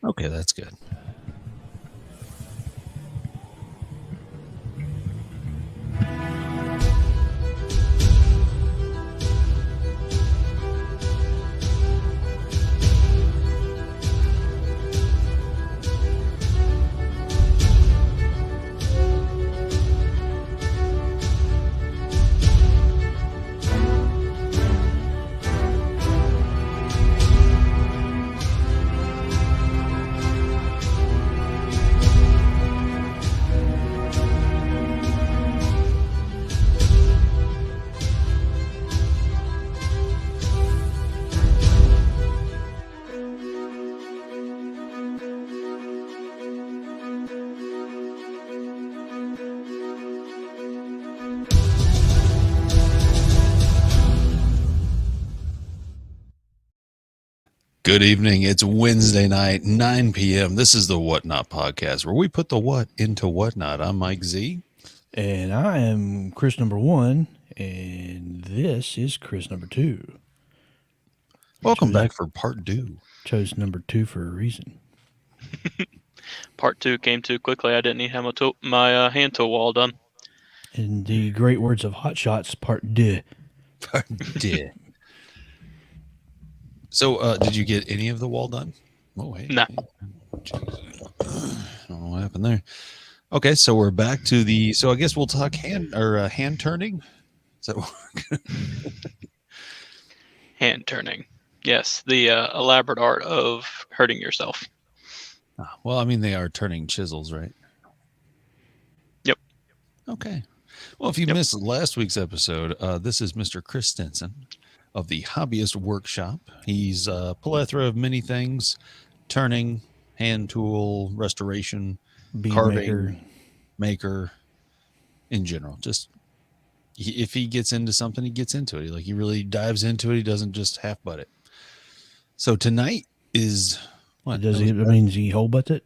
Okay, that's good. Good evening. It's Wednesday night, 9 p.m. This is the Whatnot Podcast, where we put the what into whatnot. I'm Mike Z. And I am Chris number 1, and this is Chris number 2. Welcome back for part 2. Chose number 2 for a reason. Part 2 came too quickly. I didn't need to have my hand tool all done. In the great words of Hot Shots, part 2. Part 2. So, did you get any of the wall done? Oh, wait. No. I don't know what happened there. Okay, so we're back to the. So I guess we'll talk hand turning. Is that what Hand turning. Yes, the elaborate art of hurting yourself. Well, I mean, they are turning chisels, right? Yep. Okay. Well, if you missed last week's episode, this is Mr. Chris Stenson of the Hobbyist Workshop. He's a plethora of many things: turning, hand tool, restoration, carving, maker, in general. Just if he gets into something, he gets into it. Like, he really dives into it. He doesn't just half butt it. So tonight is what? Does he? That means he whole butts it?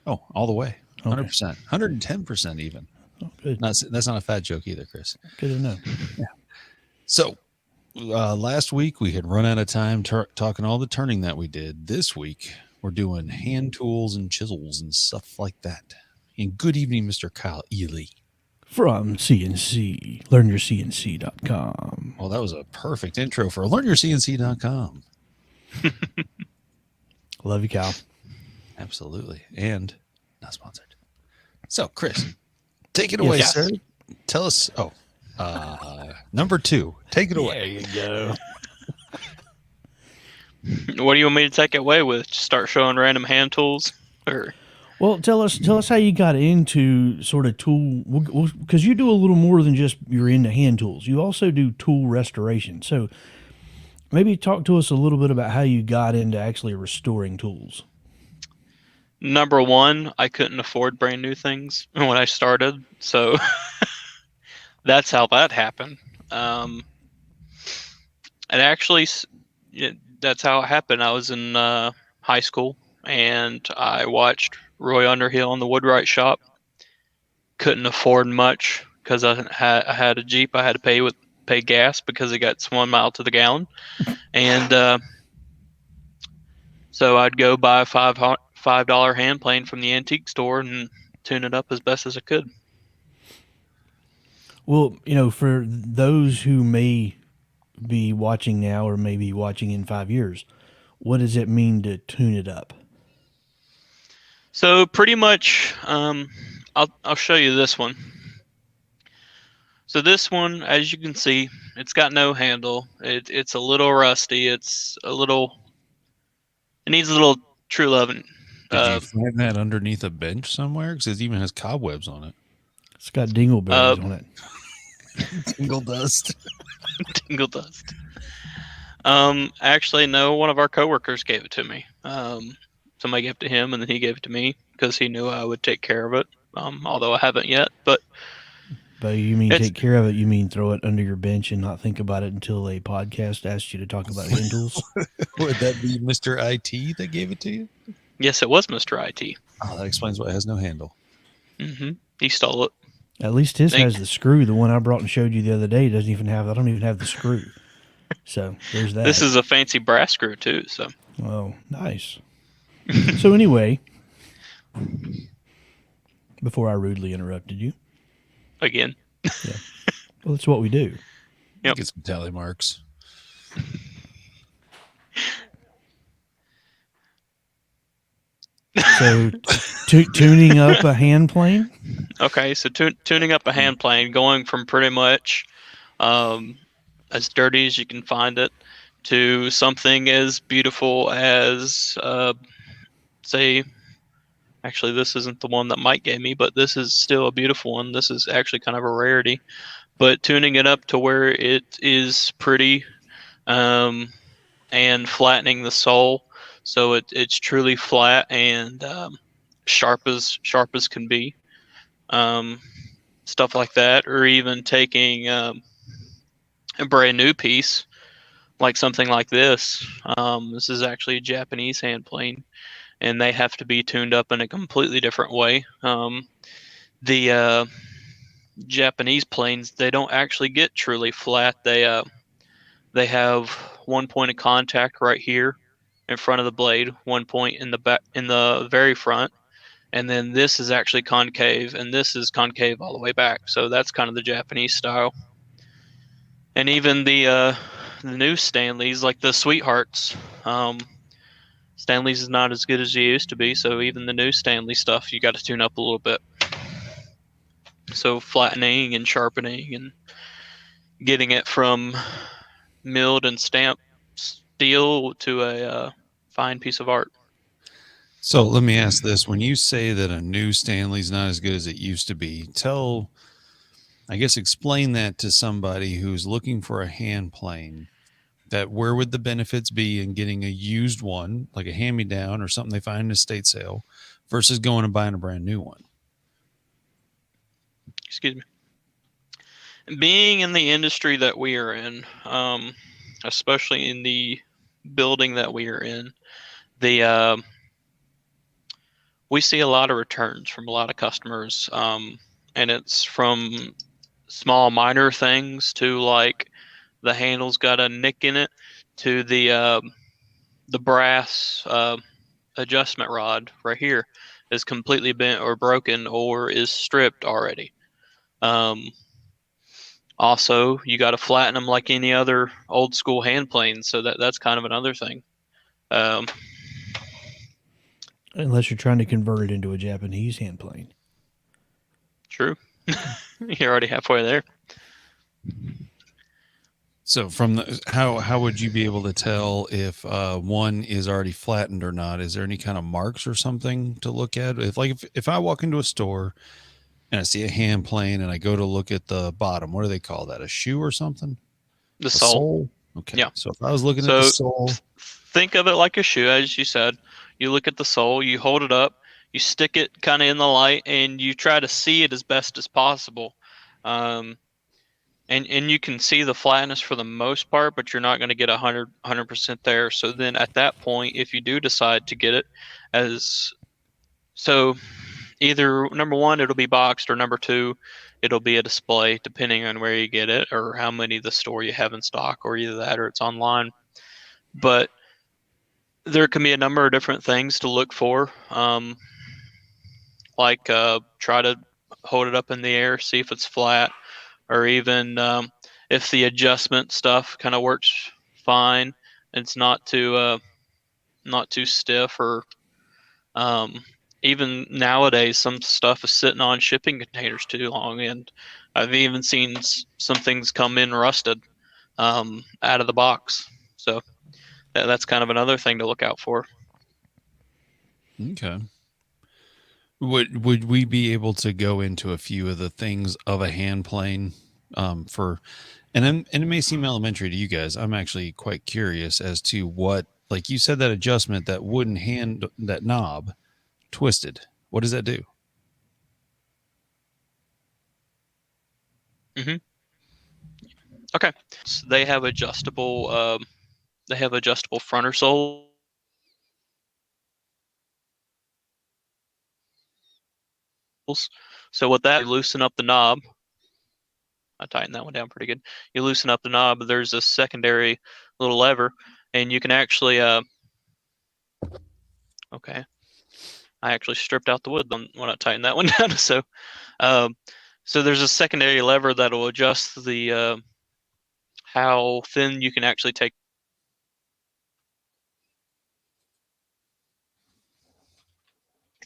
Oh, all the way, 100%, Okay. 110% even. Oh, good. That's not a fat joke either, Chris. Good to know. Yeah. So last week we had run out of time talking all the turning that we did. This week we're doing hand tools and chisels and stuff like that. And good evening, Mr. Kyle Ely. From CNC, learnyourcnc.com. Well, that was a perfect intro for learnyourcnc.com. Love you, Kyle. Absolutely. And not sponsored. So, Chris, take it away, sir. Tell us. Number 2. Take it away. There you go. What do you want me to take it away with? Just start showing random hand tools? Or Well, tell us how you got into sort of tool, because you do a little more than just you're into hand tools. You also do tool restoration. So maybe talk to us a little bit about how you got into actually restoring tools. Number 1, I couldn't afford brand new things when I started, so that's how that happened. And actually, that's how it happened. I was in high school, and I watched Roy Underhill in the Woodwright shop. Couldn't afford much because I had a Jeep. I had to pay gas because it got 1 mile to the gallon, and so I'd go buy a $5 hand plane from the antique store and tune it up as best as I could. Well, for those who may be watching now or maybe watching in 5 years, what does it mean to tune it up? So pretty much, I'll show you this one. So this one, as you can see, it's got no handle. It's a little rusty. It needs a little true loving. Did you find that underneath a bench somewhere? Because it even has cobwebs on it. It's got dingleberries on it. Tingle dust. Tingle dust. Actually, no. One of our coworkers gave it to me. Somebody gave it to him, and then he gave it to me because he knew I would take care of it. Although I haven't yet, but. But you mean take care of it? You mean throw it under your bench and not think about it until a podcast asks you to talk about hand tools? Would that be Mr. IT that gave it to you? Yes, it was Mr. IT. Oh, that explains why it has no handle. Mm-hmm. He stole it. At least his has the screw. The one I brought and showed you the other day doesn't even have. I don't even have the screw. So there's that. This is a fancy brass screw too. So. Oh, nice. So anyway, before I rudely interrupted you, Again. yeah, well, that's what we do. Yep. Get some tally marks. So tuning up a hand plane. Okay, so tuning up a hand plane, going from pretty much as dirty as you can find it to something as beautiful as, say, actually, this isn't the one that Mike gave me, but this is still a beautiful one. This is actually kind of a rarity. But tuning it up to where it is pretty, and flattening the sole so it's truly flat and sharp as can be. Um, Stuff like that, or even taking a brand new piece like something like this. This is actually a Japanese hand plane, and they have to be tuned up in a completely different way. The Japanese planes, they don't actually get truly flat. They have one point of contact right here in front of the blade, one point in the back in the very front, and then this is actually concave, and this is concave all the way back. So that's kind of the Japanese style. And even the new Stanleys, like the Sweethearts, Stanley's is not as good as it used to be. So even the new Stanley stuff, you got to tune up a little bit. So flattening and sharpening and getting it from milled and stamped steel to a fine piece of art. So let me ask this. When you say that a new Stanley's not as good as it used to be, explain that to somebody who's looking for a hand plane. That where would the benefits be in getting a used one, like a hand-me-down or something they find in a estate sale, versus going and buying a brand new one? Excuse me. Being in the industry that we are in, especially in the building that we are in, we see a lot of returns from a lot of customers, and it's from small minor things to like the handle's got a nick in it to the brass adjustment rod right here is completely bent or broken or is stripped already. Also, you got to flatten them like any other old school hand plane, so that's kind of another thing. Um, Unless you're trying to convert it into a Japanese hand plane. True. You're already halfway there. So from the how would you be able to tell if one is already flattened or not? Is there any kind of marks or something to look at? If I walk into a store and I see a hand plane and I go to look at the bottom, what do they call that? A shoe or something? The A sole. Okay. Yeah. So if I was looking at the So sole, think of it like a shoe, as you said. You look at the sole, you hold it up, you stick it kind of in the light, and you try to see it as best as possible. And you can see the flatness for the most part, but you're not going to get 100% there. So then at that point, if you do decide to get it, as so either number one, it'll be boxed, or number two, it'll be a display, depending on where you get it or how many the store you have in stock, or either that or it's online. But there can be a number of different things to look for, like try to hold it up in the air, see if it's flat, or even if the adjustment stuff kind of works fine. It's not too stiff, or even nowadays some stuff is sitting on shipping containers too long, and I've even seen some things come in rusted out of the box. So that's kind of another thing to look out for. okay. Would we be able to go into a few of the things of a hand plane and it may seem elementary to you guys. I'm actually quite curious as to what, like you said, that adjustment, that wooden hand, that knob twisted. What does that do? Hmm. Okay, so they have adjustable fronter soles. So with that, you loosen up the knob. I tightened that one down pretty good. You loosen up the knob. There's a secondary little lever, and you can actually. Okay. I actually stripped out the wood when I tightened that one down. So there's a secondary lever that'll adjust the how thin you can actually take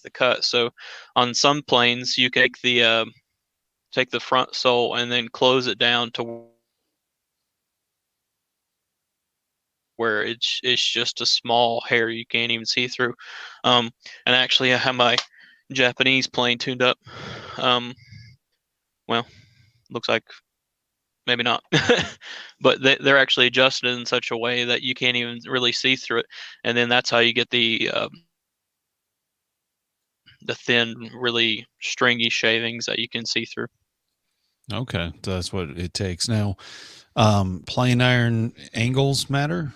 the cut. So on some planes, you can take the front sole and then close it down to where it's just a small hair you can't even see through. And actually, I have my Japanese plane tuned up. Well, looks like maybe not, but they're actually adjusted in such a way that you can't even really see through it. And then that's how you get the thin, really stringy shavings that you can see through. Okay, so that's what it takes. Now, plain iron angles matter?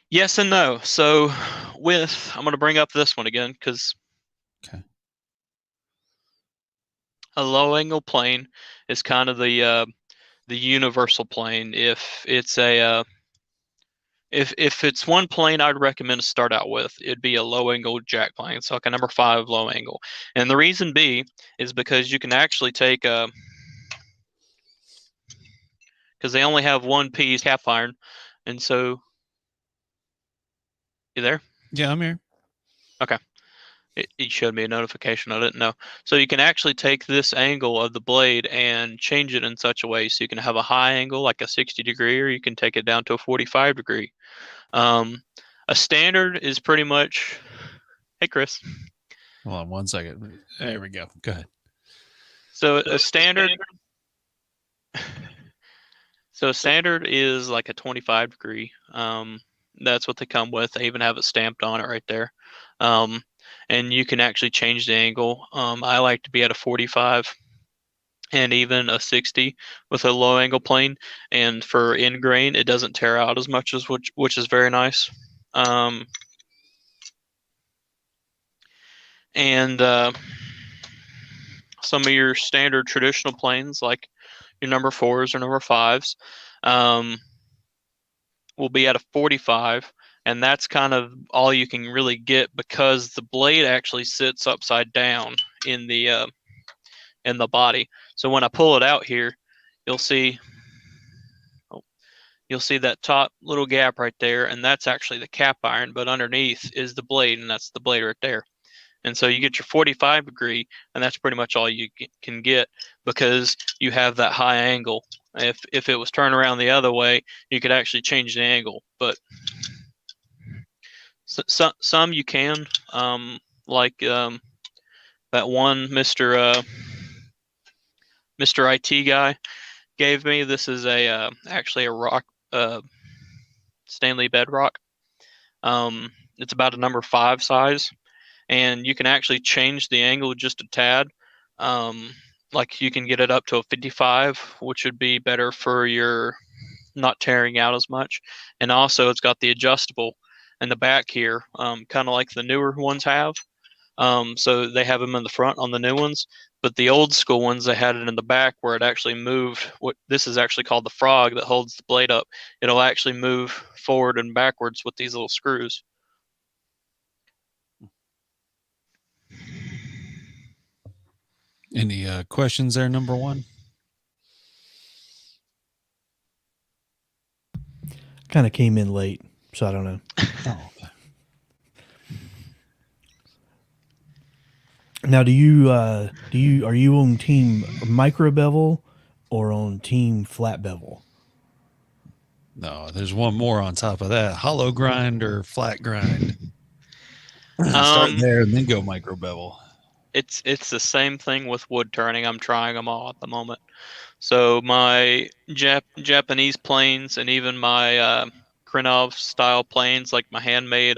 Yes and no. So I'm going to bring up this one again because Okay. a low angle plane is kind of the universal plane. If it's if it's one plane I'd recommend to start out with, it'd be a low angle jack plane, so like a number 5 low angle. And the reason B is because you can actually take because they only have one piece cap iron, and so you there? Yeah, I'm here. Okay. It showed me a notification. I didn't know. So you can actually take this angle of the blade and change it in such a way so you can have a high angle like a 60 degree, or you can take it down to a 45 degree. A standard is pretty much. Hey, Chris. Hold on 1 second. There we go. Go ahead. So a standard. So a standard is like a 25 degree. That's what they come with. They even have it stamped on it right there. And you can actually change the angle. I like to be at a 45 and even a 60 with a low angle plane. And for in grain, it doesn't tear out as much as which is very nice. And some of your standard traditional planes, like your number 4s or number 5s, will be at a 45, and that's kind of all you can really get because the blade actually sits upside down in the body. So when I pull it out here, you'll see that top little gap right there, and that's actually the cap iron, but underneath is the blade, and that's the blade right there. And so you get your 45 degree, and that's pretty much all you can get because you have that high angle. If it was turned around the other way, you could actually change the angle. But some you can, like that one Mr. IT guy gave me. This is actually a rock, Stanley bedrock. It's about a number 5 size, and you can actually change the angle just a tad. Like you can get it up to a 55, which would be better for your not tearing out as much. And also it's got the adjustable in the back here, kind of like the newer ones have. So they have them in the front on the new ones, but the old school ones, they had it in the back where it actually moved. What this is actually called the frog that holds the blade up. It'll actually move forward and backwards with these little screws. Any questions there, number 1? Kind of came in late, so I don't know. Oh, okay. Now, are you on team micro bevel or on team flat bevel? No, there's one more on top of that. Hollow grind or flat grind? Start there and then go micro bevel. It's the same thing with wood turning. I'm trying them all at the moment. So my Japanese planes and even my Krenov style planes, like my handmade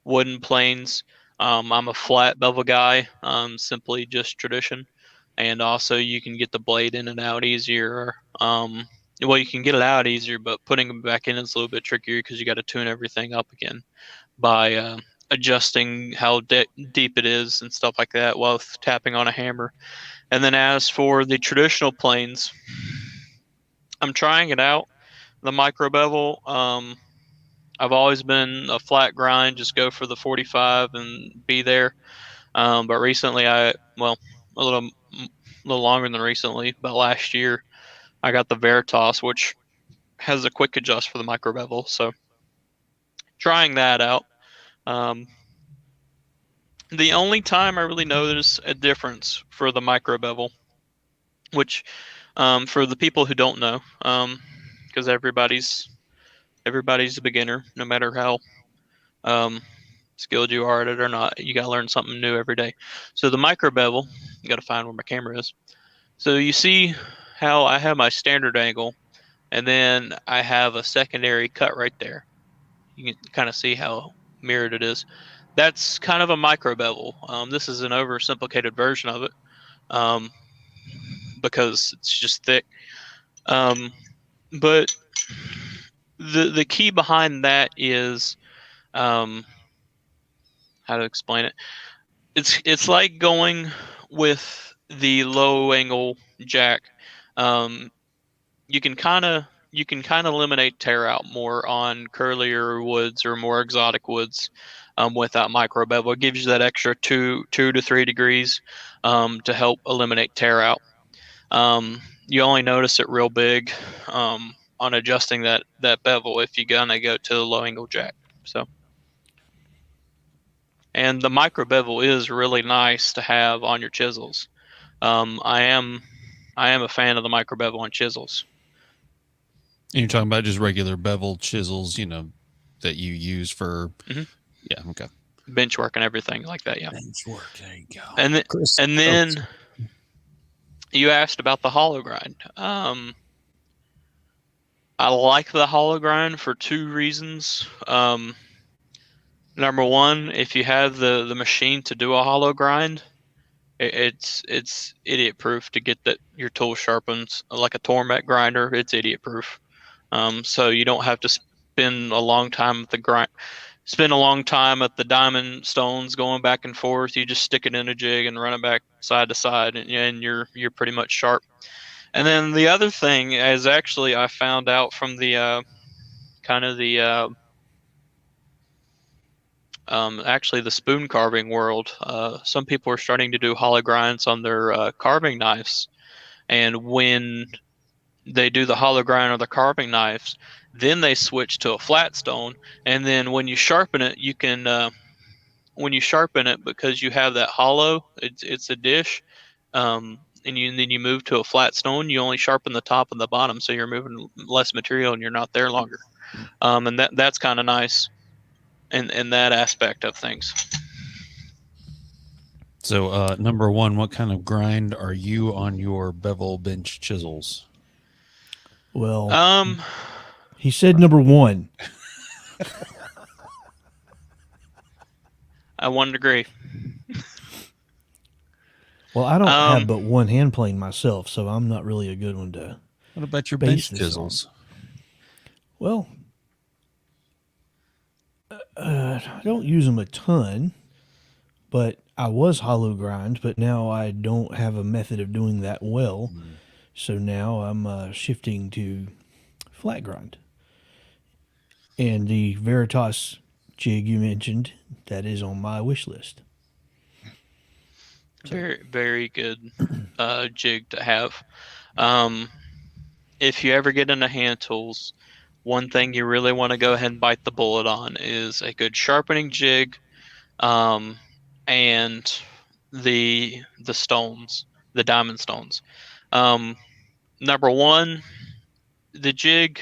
wooden planes, I'm a flat bevel guy, simply just tradition. And also you can get the blade in and out easier. Well, you can get it out easier, but putting them back in is a little bit trickier because you got to tune everything up again by adjusting how deep it is and stuff like that while tapping on a hammer. And then as for the traditional planes, I'm trying it out. The micro bevel, I've always been a flat grind, just go for the 45 and be there. But recently, well, a little longer than recently, but last year I got the Veritas, which has a quick adjust for the micro bevel. So trying that out. Um, the only time I really notice a difference for the micro bevel, which for the people who don't know, because everybody's a beginner, no matter how um, skilled you are at it or not. You got to learn something new every day. So the micro bevel, you got to find where my camera is. So you see how I have my standard angle, and then I have a secondary cut right there. You can kind of see how mirrored it is. That's kind of a micro bevel. This is an oversimplified version of it um, because it's just thick. But the key behind that is um, how to explain it. It's like going with the low angle jack. Um, you can kind of eliminate tear out more on curlier woods or more exotic woods without micro bevel. It gives you that extra 2 to 3 degrees to help eliminate tear out. You only notice it real big on adjusting that bevel if you're gonna go to the low angle jack. So, and the micro bevel is really nice to have on your chisels. I am a fan of the micro bevel on chisels. And you're talking about just regular bevel chisels, that you use for. Mhm. Yeah. Okay. Bench work and everything like that. Yeah. Bench work. There you go. And then you asked about the hollow grind. I like the hollow grind for 2 reasons. Number one, if you have the machine to do a hollow grind, it's idiot proof to get that your tool sharpens like a Tormek grinder. It's idiot proof. So you don't have to spend a long time at the diamond stones going back and forth. You just stick it in a jig and run it back side to side, and you're pretty much sharp. And then the other thing is actually I found out from the kind of the actually the spoon carving world. Some people are starting to do hollow grinds on their carving knives, and when they do the hollow grind or the carving knives, then they switch to a flat stone, and then when you sharpen it, because you have that hollow, it's a dish, and then you move to a flat stone. You only sharpen the top and the bottom, so you're moving less material and you're not there longer. And that's kind of nice in that aspect of things. So, number one, what kind of grind are you on your bevel bench chisels? Well, he said number one. I 1 degree. Well, I don't have but one hand plane myself, so I'm not really a good one to. What about your base bench this chisels? Well, I don't use them a ton, but I was hollow grind, but now I don't have a method of doing that well. So now I'm shifting to flat grind. And the Veritas jig you mentioned, that is on my wish list. Very, very good jig to have. If you ever get into hand tools, one thing you really want to go ahead and bite the bullet on is a good sharpening jig, and the stones, the diamond stones. Number one, the jig,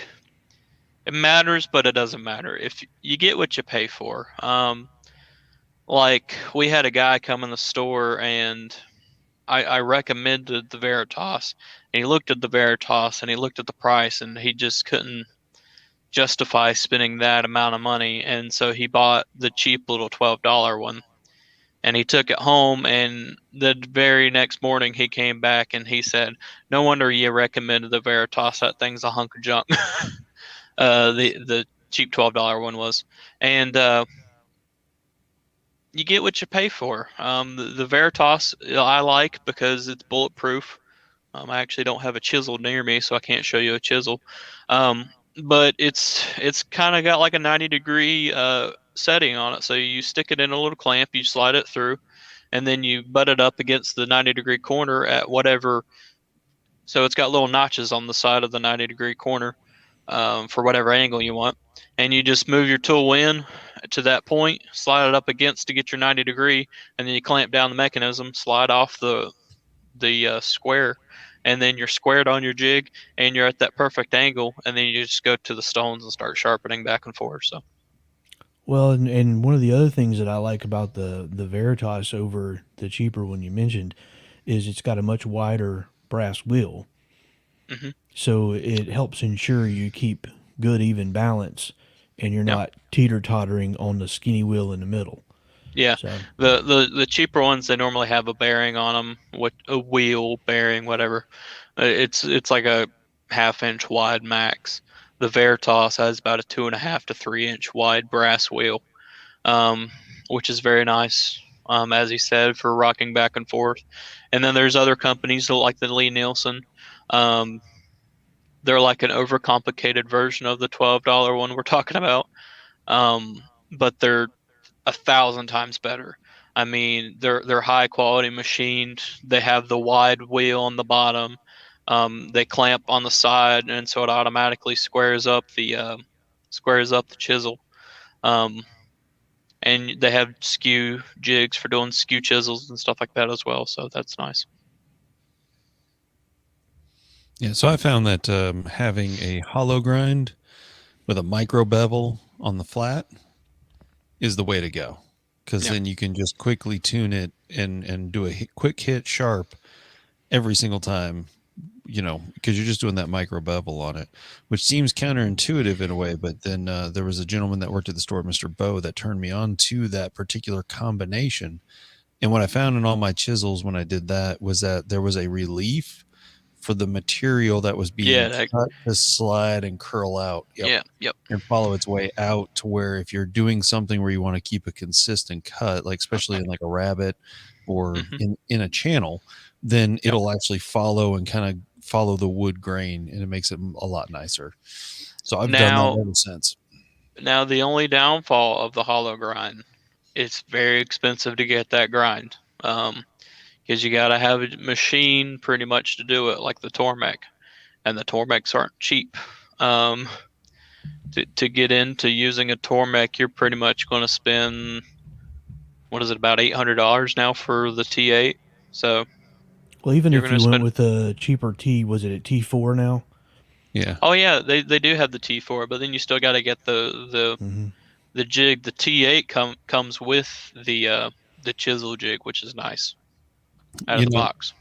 it matters, but it doesn't matter. If you get what you pay for. Like we had a guy come in the store and I recommended the Veritas, and he looked at the Veritas and he looked at the price and he just couldn't justify spending that amount of money, and so he bought the cheap little $12 one, and he took it home, and the very next morning he came back and he said, "No wonder you recommended the Veritas. That thing's a hunk of junk." The cheap $12 one was, and you get what you pay for. The Veritas I like because it's bulletproof. I actually don't have a chisel near me, so I can't show you a chisel. but it's kind of got like a 90-degree setting on it. So you stick it in a little clamp, you slide it through, and then you butt it up against the 90-degree corner at whatever. So it's got little notches on the side of the 90-degree corner for whatever angle you want. And you just move your tool in to that point, slide it up against to get your 90 degree, and then you clamp down the mechanism, slide off the square, and then you're squared on your jig, and you're at that perfect angle, and then you just go to the stones and start sharpening back and forth. So Well, and one of the other things that I like about the Veritas over the cheaper one you mentioned is it's got a much wider brass wheel, hmm so it helps ensure you keep good even balance, and you're yeah, not teeter tottering on the skinny wheel in the middle. yeah. So The cheaper ones, they normally have a bearing on them, what a wheel bearing, whatever. It's like a half-inch wide max. The Veritas has about a 2.5 to 3 inch wide brass wheel, um, which is very nice, as he said, for rocking back and forth. And then there's other companies like the Lee Nielsen. Um, they're like an overcomplicated version of the $12 one we're talking about, but they're 1,000 times better. I mean, they're high quality machined. They have the wide wheel on the bottom. They clamp on the side, and so it automatically squares up the chisel. Um, and they have skew jigs for doing skew chisels and stuff like that as well. So that's nice. Yeah, so I found that having a hollow grind with a micro bevel on the flat is the way to go, because Yeah. then you can just quickly tune it and do a quick hit sharp every single time, because you're just doing that micro bevel on it, which seems counterintuitive in a way. But then there was a gentleman that worked at the store, Mr. Bo, that turned me on to that particular combination. And what I found in all my chisels when I did that was that there was a relief for the material that was being Yeah. cut to slide and curl out. Yep. Yeah. Yep. And follow its way out to where if you're doing something where you want to keep a consistent cut, like especially in like a rabbit or hmm in a channel, then Yep. it'll actually follow and kind of follow the wood grain, and it makes it a lot nicer. So I've done that Now, ever since. now the only downfall of the hollow grind, it's very expensive to get that grind. Because you got to have a machine pretty much to do it, like the Tormek, and the Tormeks aren't cheap. Um, to get into using a Tormek, you're pretty much going to spend, what is it, about $800 now for the T8. So well, even you're if going to you went spend. with a cheaper T, was it a T4 now? Yeah. Oh yeah, they do have the T4, but then you still got to get Mm-hmm. the jig. The T8 comes with the chisel jig, which is nice out of You the know, box.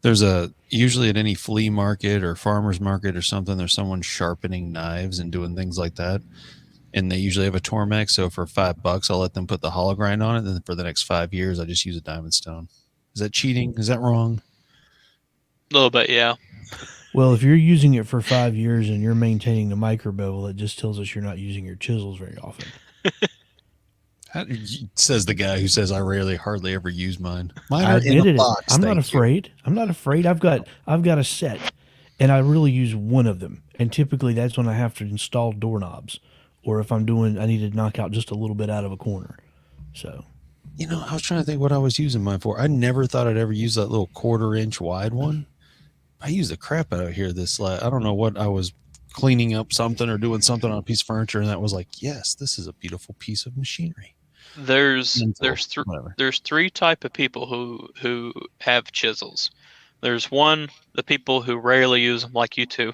there's usually at any flea market or farmer's market or something, there's someone sharpening knives and doing things like that. And they usually have a Tormex. So for $5, I'll let them put the hollow grind on it. And then for the next 5 years, I just use a diamond stone. Is that cheating? Is that wrong? A little bit, yeah. Well, if you're using it for 5 years and you're maintaining the micro bevel, it just tells us you're not using your chisels very often. Says the guy who says I hardly ever use mine. Mine I are in a admitted it. box. I'm not Thank you. afraid. I'm not afraid. I've got a set, and I really use one of them. And typically that's when I have to install doorknobs, or if I need to knock out just a little bit out of a corner. So I was trying to think what I was using mine for. I never thought I'd ever use that little 1/4 inch wide one. I used the crap out of here I don't know what I was cleaning up something or doing something on a piece of furniture, and that was like, yes, this is a beautiful piece of machinery. There's Mental, there's th- whatever. there's three type of people who have chisels. There's one, the people who rarely use them, like you two.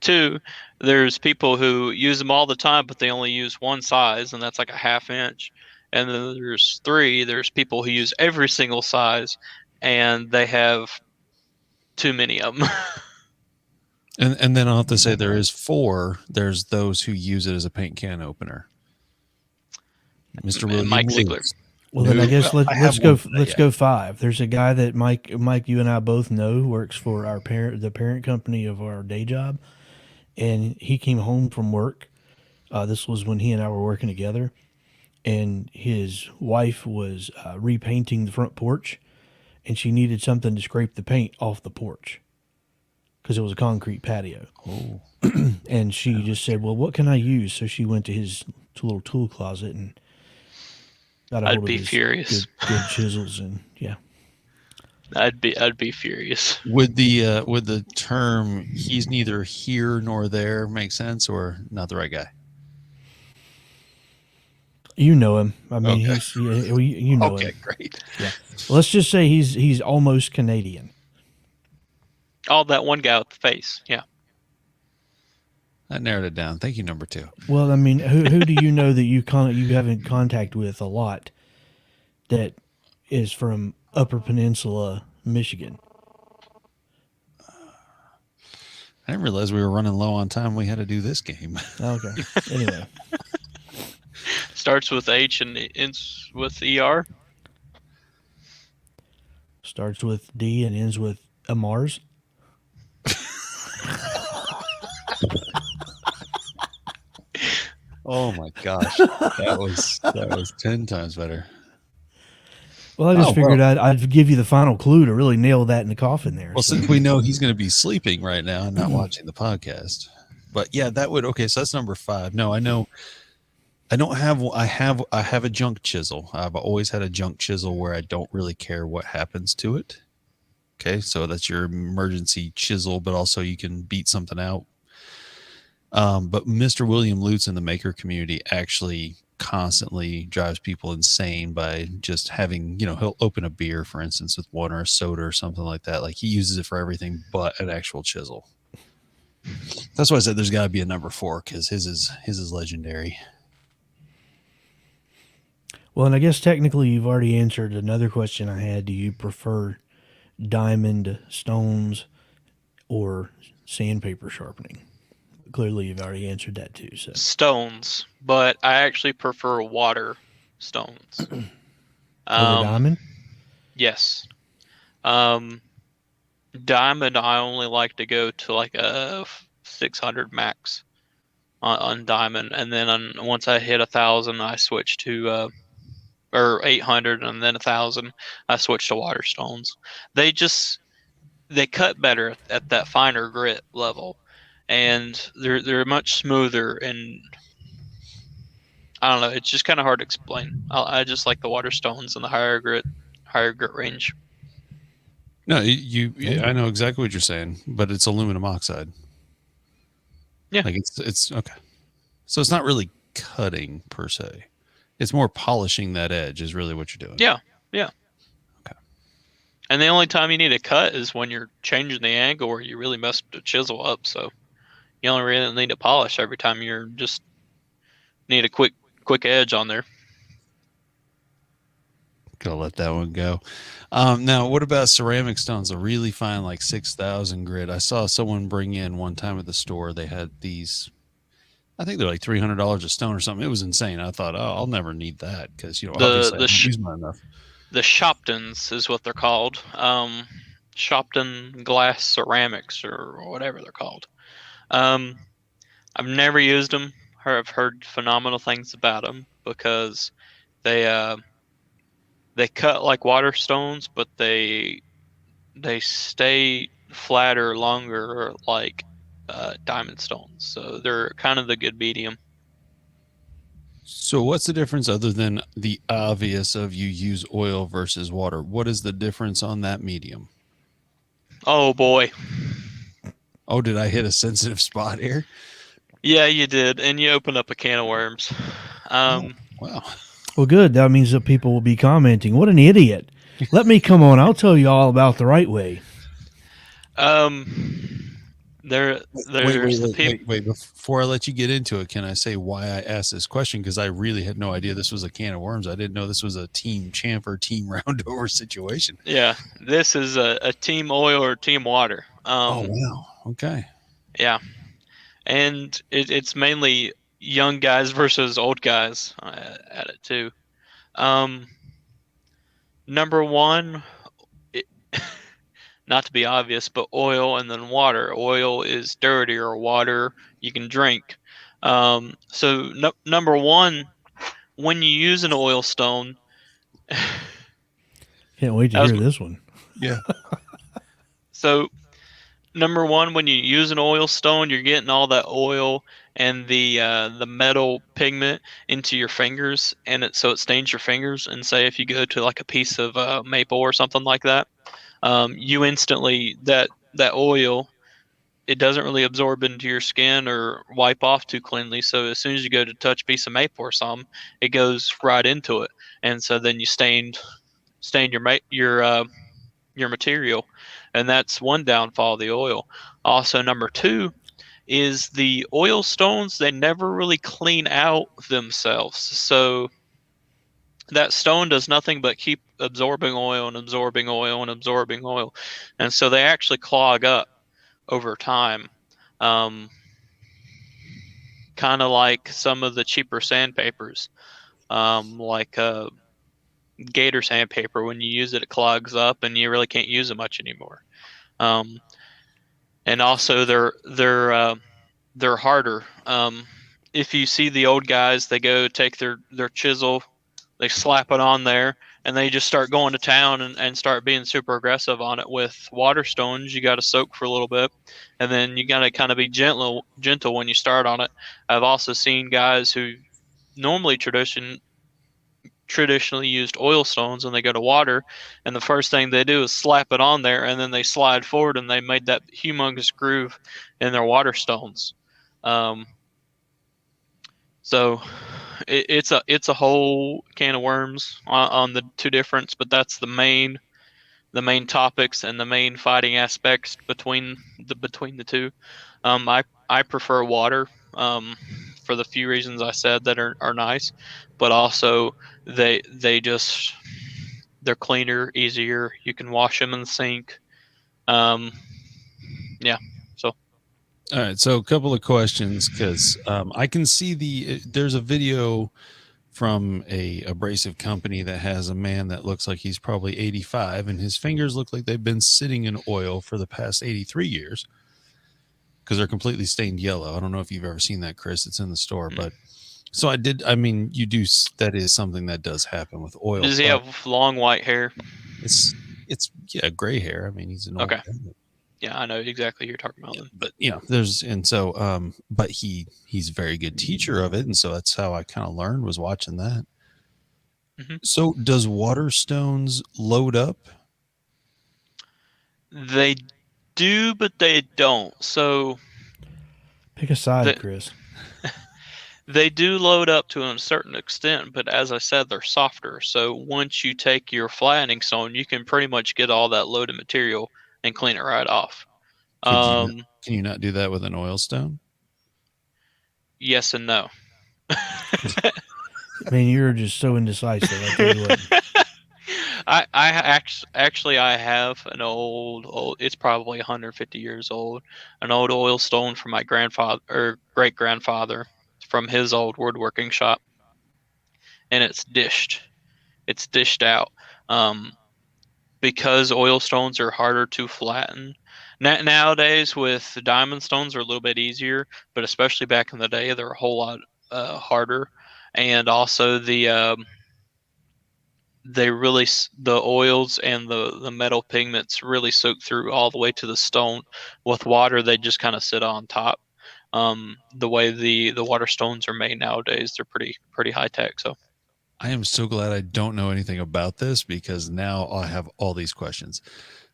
Two, there's people who use them all the time, but they only use one size, and that's like a 1/2 inch. And then there's people who use every single size, and they have too many of them. And then I'll have to say there is four. There's those who use it as a paint can opener. Mr. And William Mike Ziegler. Lewis. well, then I guess Well, I have let's go one for that, let's yeah. go five. There's a guy that Mike you and I both know who works for the parent company of our day job, and he came home from work. This was when he and I were working together, and his wife was repainting the front porch, and she needed something to scrape the paint off the porch because it was a concrete patio. Oh, And she just said, "Well, what can I use?" So she went to his little tool closet and got a I'd hold of be his furious. good chisels, and yeah. I'd be furious. would the term "he's neither here nor there" make sense, or not the right guy? You know him. I mean, Okay. you know Okay, him. great. Yeah. Let's just say he's almost Canadian. Oh, that one guy with the face. Yeah. That narrowed it down. Thank you, number 2. Well, I mean, who do you know that you have in contact with a lot that is from Upper Peninsula, Michigan? I didn't realize we were running low on time. We had to do this game. Okay. Anyway, Starts with H and ends with ER. starts with D and ends with a Mars. Oh my gosh, that was 10 times better. Well, I just Oh, figured well. I'd give you the final clue to really nail that in the coffin there. Well, so. since we know he's going to be sleeping right now and not watching the podcast, but yeah, that would okay. So that's number 5. No, I know. I don't have. I have a junk chisel. I've always had a junk chisel where I don't really care what happens to it. Okay, so that's your emergency chisel, but also you can beat something out. But Mr. William Lutz in the maker community actually constantly drives people insane by just having, he'll open a beer, for instance, with one, or a soda or something like that. Like, he uses it for everything but an actual chisel. That's why I said there's got to be a number 4, because his is legendary. Well, and I guess technically you've already answered another question I had. Do you prefer diamond stones or sandpaper sharpening? Clearly, you've already answered that too. So Stones, but I actually prefer water stones. over diamond. Yes. Diamond, I only like to go to like a 600 max on diamond, and then once I hit 1,000, I switch to or 800, and then 1,000, I switch to water stones. They cut better at that finer grit level, and they're much smoother, and I don't know. It's just kind of hard to explain. I just like the water stones and the higher grit range. No, I know exactly what you're saying, but it's aluminum oxide. Yeah. Like, it's okay. So it's not really cutting per se. It's more polishing that edge is really what you're doing. Yeah. Okay. And the only time you need a cut is when you're changing the angle or you really messed the chisel up. So you only really need to polish every time you're just need a quick edge on there. Gotta let that one go. Now, what about ceramic stones? A really fine, like 6,000 grit. I saw someone bring in one time at the store. They had these. I think they're like $300 a stone or something. It was insane. I thought, oh, I'll never need that because obviously I don't use mine enough. The Shoptons is what they're called. Shopton glass ceramics or whatever they're called. I've never used them. I've heard phenomenal things about them because they cut like water stones, but they stay flatter longer like diamond stones. So they're kind of the good medium. So what's the difference other than the obvious of you use oil versus water? What is the difference on that medium? Oh boy. Oh, did I hit a sensitive spot here? Yeah, you did, and you opened up a can of worms. Wow. Well, good. That means that people will be commenting, "What an idiot! Let me come on. I'll tell you all about the right way." There's the people. Wait. Before I let you get into it, can I say why I asked this question? Because I really had no idea this was a can of worms. I didn't know this was a team champ or team roundover situation. Yeah, this is a team oil or team water. Oh, wow. Okay. Yeah, and it's mainly young guys versus old guys at it too. Number one, not to be obvious, but oil and then water. Oil is dirtier. Water you can drink. So number one, when you use an oil stone, can't wait to hear this one. Yeah. So number one, when you use an oil stone, you're getting all that oil and the metal pigment into your fingers, and so it stains your fingers. And say if you go to like a piece of maple or something like that, you instantly that oil, it doesn't really absorb into your skin or wipe off too cleanly. So as soon as you go to touch a piece of maple or something, it goes right into it, and so then you stain your material, and that's one downfall of the oil. Also, number two is the oil stones, they never really clean out themselves. So that stone does nothing but keep absorbing oil and absorbing oil and absorbing oil. And so they actually clog up over time. Um, kind of like some of the cheaper sandpapers, like Gator sandpaper. When you use it, it clogs up, and you really can't use it much anymore. Um, and also they're harder. If you see the old guys, they go take their chisel, they slap it on there, and they just start going to town and start being super aggressive on it. With water stones, you got to soak for a little bit, and then you got to kind of be gentle when you start on it. I've also seen guys who normally traditionally used oil stones, and they go to water, and the first thing they do is slap it on there, and then they slide forward, and they made that humongous groove in their water stones. Um, so it's a whole can of worms on the two difference, but that's the main topics and the main fighting aspects between the two. I prefer water, for the few reasons I said that are nice, but also they just they're cleaner, easier. You can wash them in the sink. Um, yeah. So All right, so a couple of questions because I can see there's a video from a abrasive company that has a man that looks like he's probably 85, and his fingers look like they've been sitting in oil for the past 83 years because they're completely stained yellow. I don't know if you've ever seen that, Chris. It's in the store, but so I did. I mean, you do. That is something that does happen with oil, does he but have long white hair? it's yeah, gray hair. I mean, he's an old Okay. guy. Yeah, I know exactly who you're talking about. Yeah, Then. but there's and so but he's a very good teacher of it, and so that's how I kind of learned, was watching that. Hmm. So does water stones load up? They do, but they don't. So Pick a side, the, Chris. they do load up to a certain extent, but as I said, they're softer. So once you take your flattening stone, you can pretty much get all that loaded material and clean it right off. Um, Can you not do that with an oil stone? yes and no. I mean, you're just so indecisive. I tell you what. I have an old, it's probably 150 years old, an old oil stone from my grandfather or great grandfather from his old woodworking shop, and it's dished out. Um, because oil stones are harder to flatten. Nowadays, with diamond stones, are a little bit easier, but especially back in the day, they're a whole lot harder. And also the oils and the metal pigments really soak through all the way to the stone. With water, they just kind of sit on top. The way the water stones are made nowadays, they're pretty high tech. So I am so glad I don't know anything about this because now I have all these questions.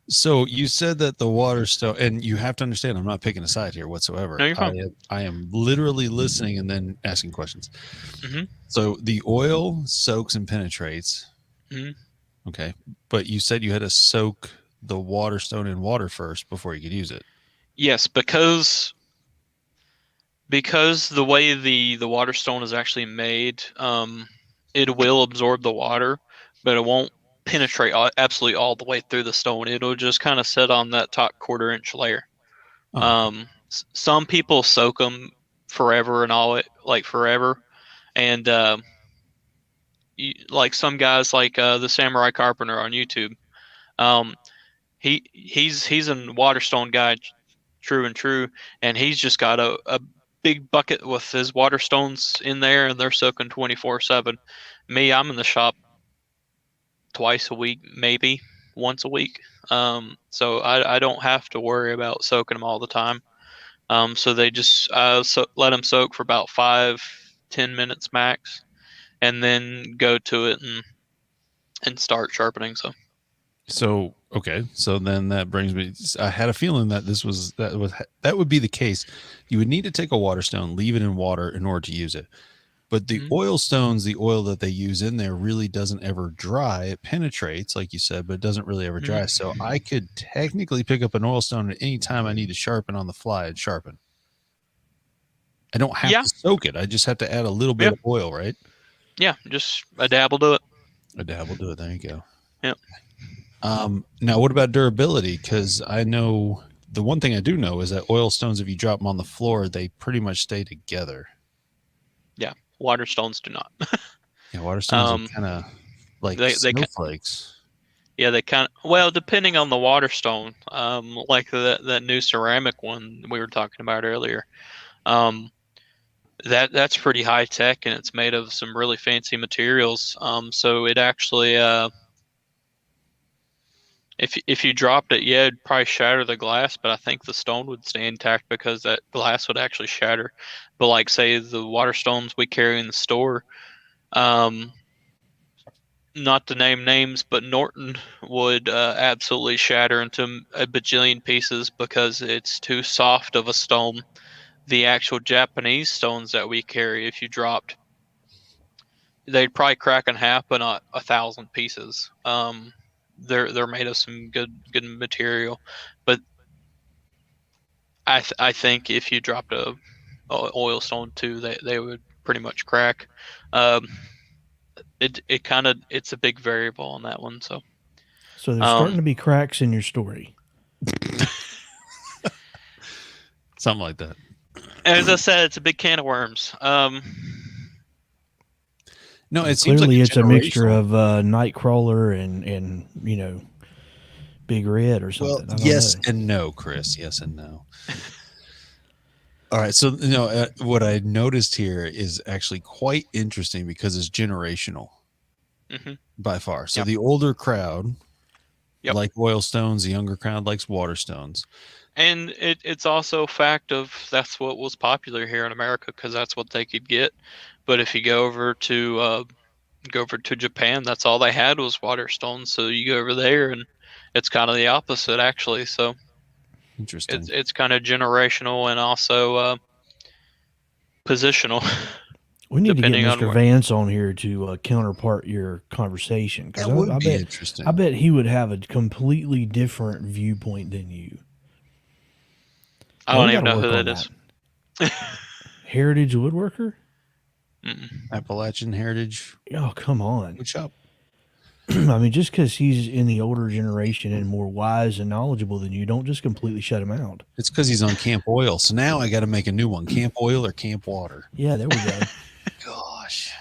So you said that the water stone, and you have to understand, I'm not picking a side here whatsoever. no, you're fine. I am literally listening and then asking questions. Hmm. So the oil soaks and penetrates. Hmm. Okay. But you said you had to soak the water stone in water first before you could use it. Yes, because the way the water stone is actually made, it will absorb the water, but it won't penetrate absolutely all the way through the stone. It'll just kind of sit on that top quarter-inch layer. Oh, Some people soak them forever and all it like forever, and like some guys like the Samurai Carpenter on YouTube. Um, he's a Waterstone guy, true and true, and he's just got a big bucket with his water stones in there, and they're soaking 24/7. Me, I'm in the shop twice a week, maybe. once a week. So I don't have to worry about soaking them all the time. So they just let them soak for about 5-10 minutes max, and then go to it and start sharpening. So okay, so then that brings me. I had a feeling that that would be the case. You would need to take a water stone, leave it in water in order to use it. But the oil stones, the oil that they use in there really doesn't ever dry. It penetrates, like you said, but it doesn't really ever dry. So I could technically pick up an oil stone at any time I need to sharpen on the fly and sharpen. I don't have to soak it. I just have to add a little bit of oil, right? Yeah, just a dabble to it. A dabble to it. There you go. Yep. Now, what about durability? Because I know the one thing I do know is that oil stones, if you drop them on the floor, they pretty much stay together. Yeah, water stones do not. Yeah, water stones are kind of like snowflakes. They kind of, well, depending on the water stone, like that new ceramic one we were talking about earlier, that's pretty high tech, and it's made of some really fancy materials. So it actually, if you dropped it, yeah, it'd probably shatter the glass, but I think the stone would stay intact because that glass would actually shatter. But like, say, the water stones we carry in the store, not to name names, but Norton would absolutely shatter into a bajillion pieces because it's too soft of a stone. The actual Japanese stones that we carry, if you dropped, they'd probably crack in half, but not 1,000 pieces. They're made of some good material, but I think if you dropped a oil stone too, they would pretty much crack. It's a big variable on that one. So there's starting to be cracks in your story. Something like that. As I said, it's a big can of worms. No, it clearly seems like it's a mixture of Nightcrawler and Big Red or something. Well, yes and no, Chris. Yes and no. All right. So, what I noticed here is actually quite interesting because it's generational by far. So the older crowd like oil stones, the younger crowd likes water stones. And it's also a fact of that's what was popular here in America because that's what they could get. But if you go over to Japan, that's all they had was water stones. So you go over there, and it's kind of the opposite, actually. So interesting. It's kind of generational and also positional. We need to get Mr. Vance on here to counterpart your conversation because that would be interesting. I bet he would have a completely different viewpoint than you. I don't even know who that is. Heritage Woodworker? Appalachian Heritage. Oh, come on. Good shop. I mean, just because he's in the older generation and more wise and knowledgeable than you, don't just completely shut him out. It's because he's on Camp Oil. So now I got to make a new one. Camp Oil or Camp Water? Yeah, there we go. Gosh.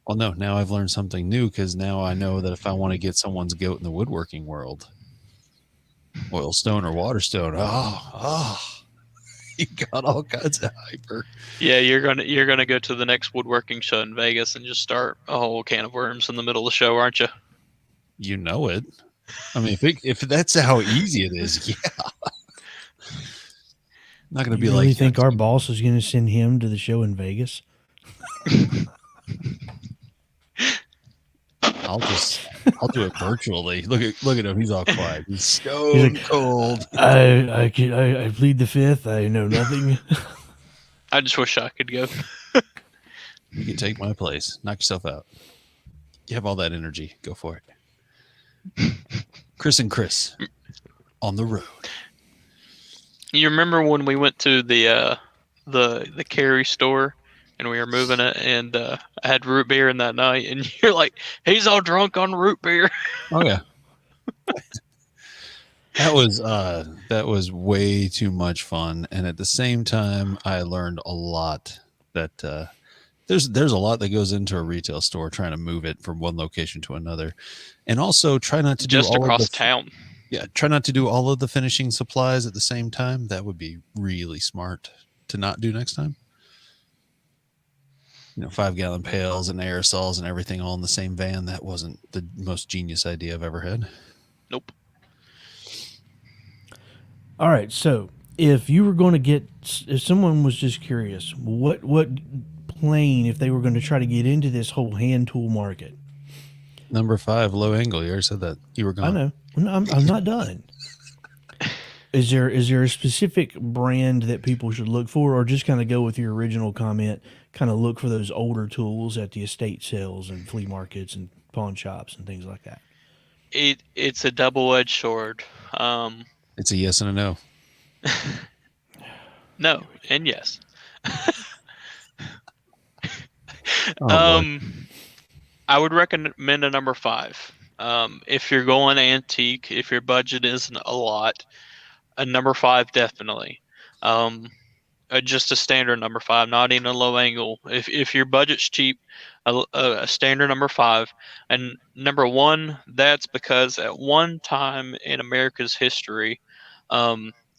Well, no, now I've learned something new because now I know that if I want to get someone's goat in the woodworking world, oil stone or water stone, you got all kinds of hyper. Yeah, you're gonna go to the next woodworking show in Vegas and just start a whole can of worms in the middle of the show, aren't you? You know it. I mean, if that's how easy it is, yeah. Not gonna be really like. Think our boss is gonna send him to the show in Vegas? I'll do it virtually. Look at him. He's all quiet. He's stone cold. I plead the fifth. I know nothing. I just wish I could go. You can take my place. Knock yourself out. You have all that energy. Go for it. Chris and Chris on the road. You remember when we went to the Cary store and we were moving it, and I had root beer in that night, and you're like, he's all drunk on root beer. Oh yeah. That was way too much fun, and at the same time I learned a lot that there's a lot that goes into a retail store trying to move it from one location to another, and also try not to just do all across of the, town. Yeah, try not to do all of the finishing supplies at the same time. That would be really smart to not do next time. 5-gallon pails and aerosols and everything all in the same van. That wasn't the most genius idea I've ever had. Nope. All right, so if you were going to get, if someone was just curious, what plane, if they were going to try to get into this whole hand tool market? Number 5, low angle. You already said that. You were I gone. know. No, I'm not done. Is there a specific brand that people should look for, or just kind of go with your original comment, kind of look for those older tools at the estate sales and flea markets and pawn shops and things like that? It's a double-edged sword. It's a yes and a no. No and yes. Oh, boy. I would recommend a number 5. If you're going antique, if your budget isn't a lot, a number 5 definitely. Just a standard number 5, not even a low angle. If your budget's cheap, a standard number 5. And number 1, that's because at one time in America's history,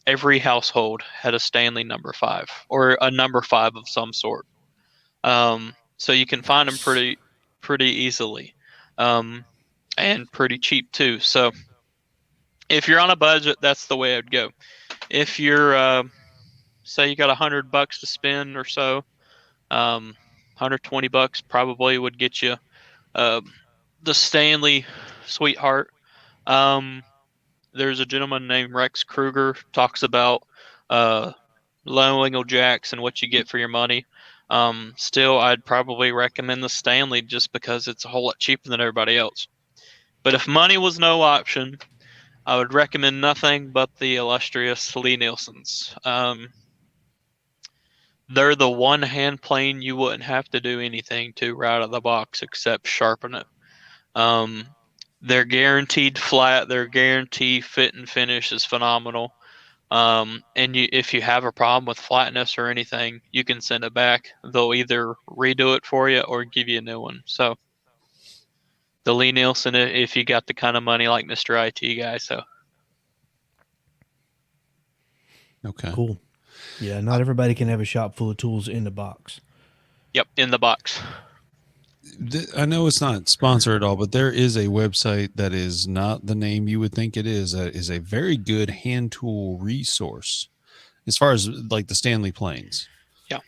every household had a Stanley number 5 or a number 5 of some sort. So you can find them pretty easily, and pretty cheap too. So if you're on a budget, that's the way I'd go. If you're say you got $100 to spend or so, $120 probably would get you the Stanley Sweetheart. There's a gentleman named Rex Kruger talks about low angle jacks and what you get for your money. Still, I'd probably recommend the Stanley just because it's a whole lot cheaper than everybody else. But if money was no option, I would recommend nothing but the illustrious Lee Nielsen's. They're the one hand plane you wouldn't have to do anything to right out of the box except sharpen it. They're guaranteed flat. Their guaranteed fit and finish is phenomenal. And if you have a problem with flatness or anything, you can send it back. They'll either redo it for you or give you a new one. So the Lee Nielsen, if you got the kind of money like Mr. IT guy. So Okay. Cool. Yeah, not everybody can have a shop full of tools in the box. yep, in the box. I know it's not sponsored at all, but there is a website that is not the name you would think it is. That is a very good hand tool resource as far as like the Stanley planes. Yeah.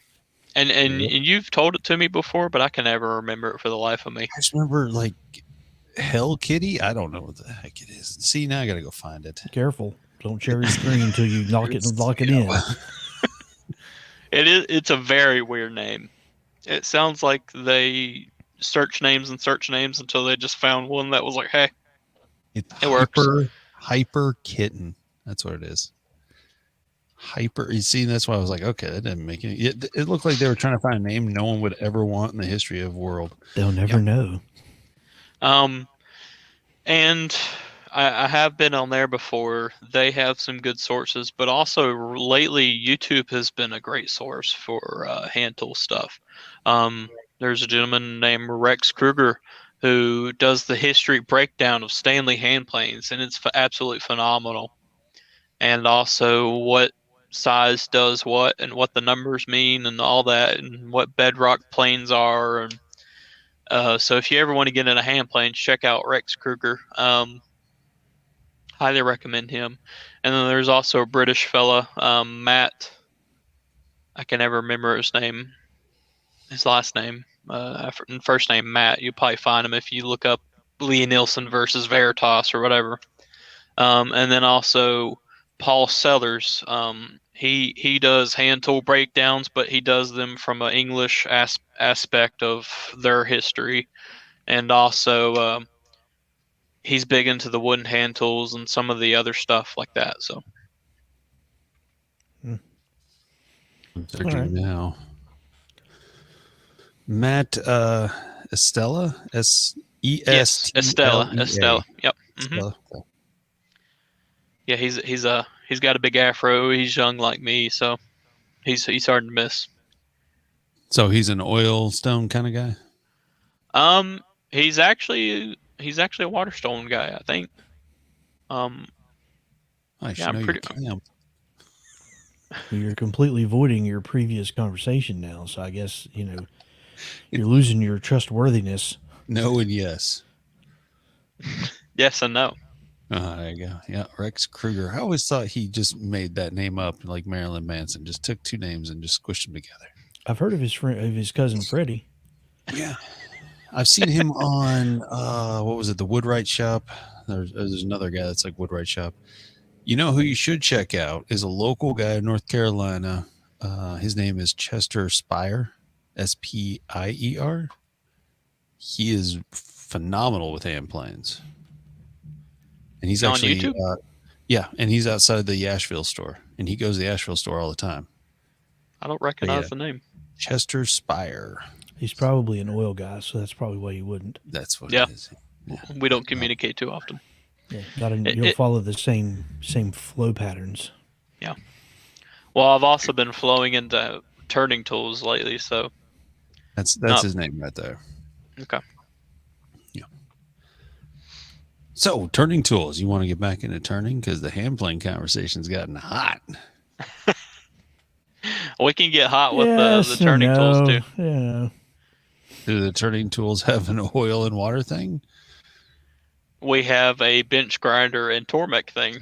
And you've told it to me before, but I can never remember it for the life of me. I just remember like Hell Kitty. I don't know what the heck it is. See, now I got to go find it. Careful. Don't share your screen until you lock it in. It's a very weird name. It sounds like they search names until they just found one that was like, hey, It works. Hyper Kitten. That's what it is. Hyper. You see, that's why I was like, okay, that didn't make any. It looked like they were trying to find a name no one would ever want in the history of the world. They'll never know. And I have been on there before. They have some good sources, but also lately YouTube has been a great source for hand tool stuff. There's a gentleman named Rex Kruger who does the history breakdown of Stanley hand planes, and it's absolutely phenomenal. And also what size does what and what the numbers mean and all that and what bedrock planes are. And so if you ever want to get in a hand plane, check out Rex Kruger. Highly recommend him. And then there's also a British fella, Matt. I can never remember his last name. First name Matt. You'll probably find him if you look up Lee Nielsen versus Veritas or whatever. And then also Paul Sellers. He does hand tool breakdowns, but he does them from an English aspect of their history, and also he's big into the wooden hand tools and some of the other stuff like that. So I'm searching now. Matt Estella, Yes, Estella. Yep. Estella. Yeah, he's got a big afro. He's young like me, so he's hard to miss. So he's an oil stone kind of guy. He's actually a Waterstone guy, I think. I should know your camp. You're completely avoiding your previous conversation now, so I guess You're losing your trustworthiness. No and yes. Yes and no. There you go. Yeah, Rex Kruger. I always thought he just made that name up, like Marilyn Manson. Just took two names and just squished them together. I've heard of his cousin Freddie. Yeah, I've seen him on what was it, the Woodwright Shop. There's another guy that's like Woodwright Shop. You know who you should check out is a local guy in North Carolina. His name is Chester Spire, Spier. He is phenomenal with hand planes. And he's On actually, YouTube? yeah, and he's outside the Asheville store, and he goes to the Asheville store all the time. I don't recognize the name. Chester Spire. He's probably an oil guy, so that's probably why you wouldn't. That's what Yeah. it is. Yeah. We don't communicate too often. Yeah, you'll follow the same flow patterns. Yeah. Well, I've also been flowing into turning tools lately, so That's his name right there. okay. Yeah. So turning tools, you want to get back into turning because the hand plane conversation's gotten hot. We can get hot with Yes the turning and tools no. too. Yeah. Do the turning tools have an oil and water thing? We have a bench grinder and Tormek thing.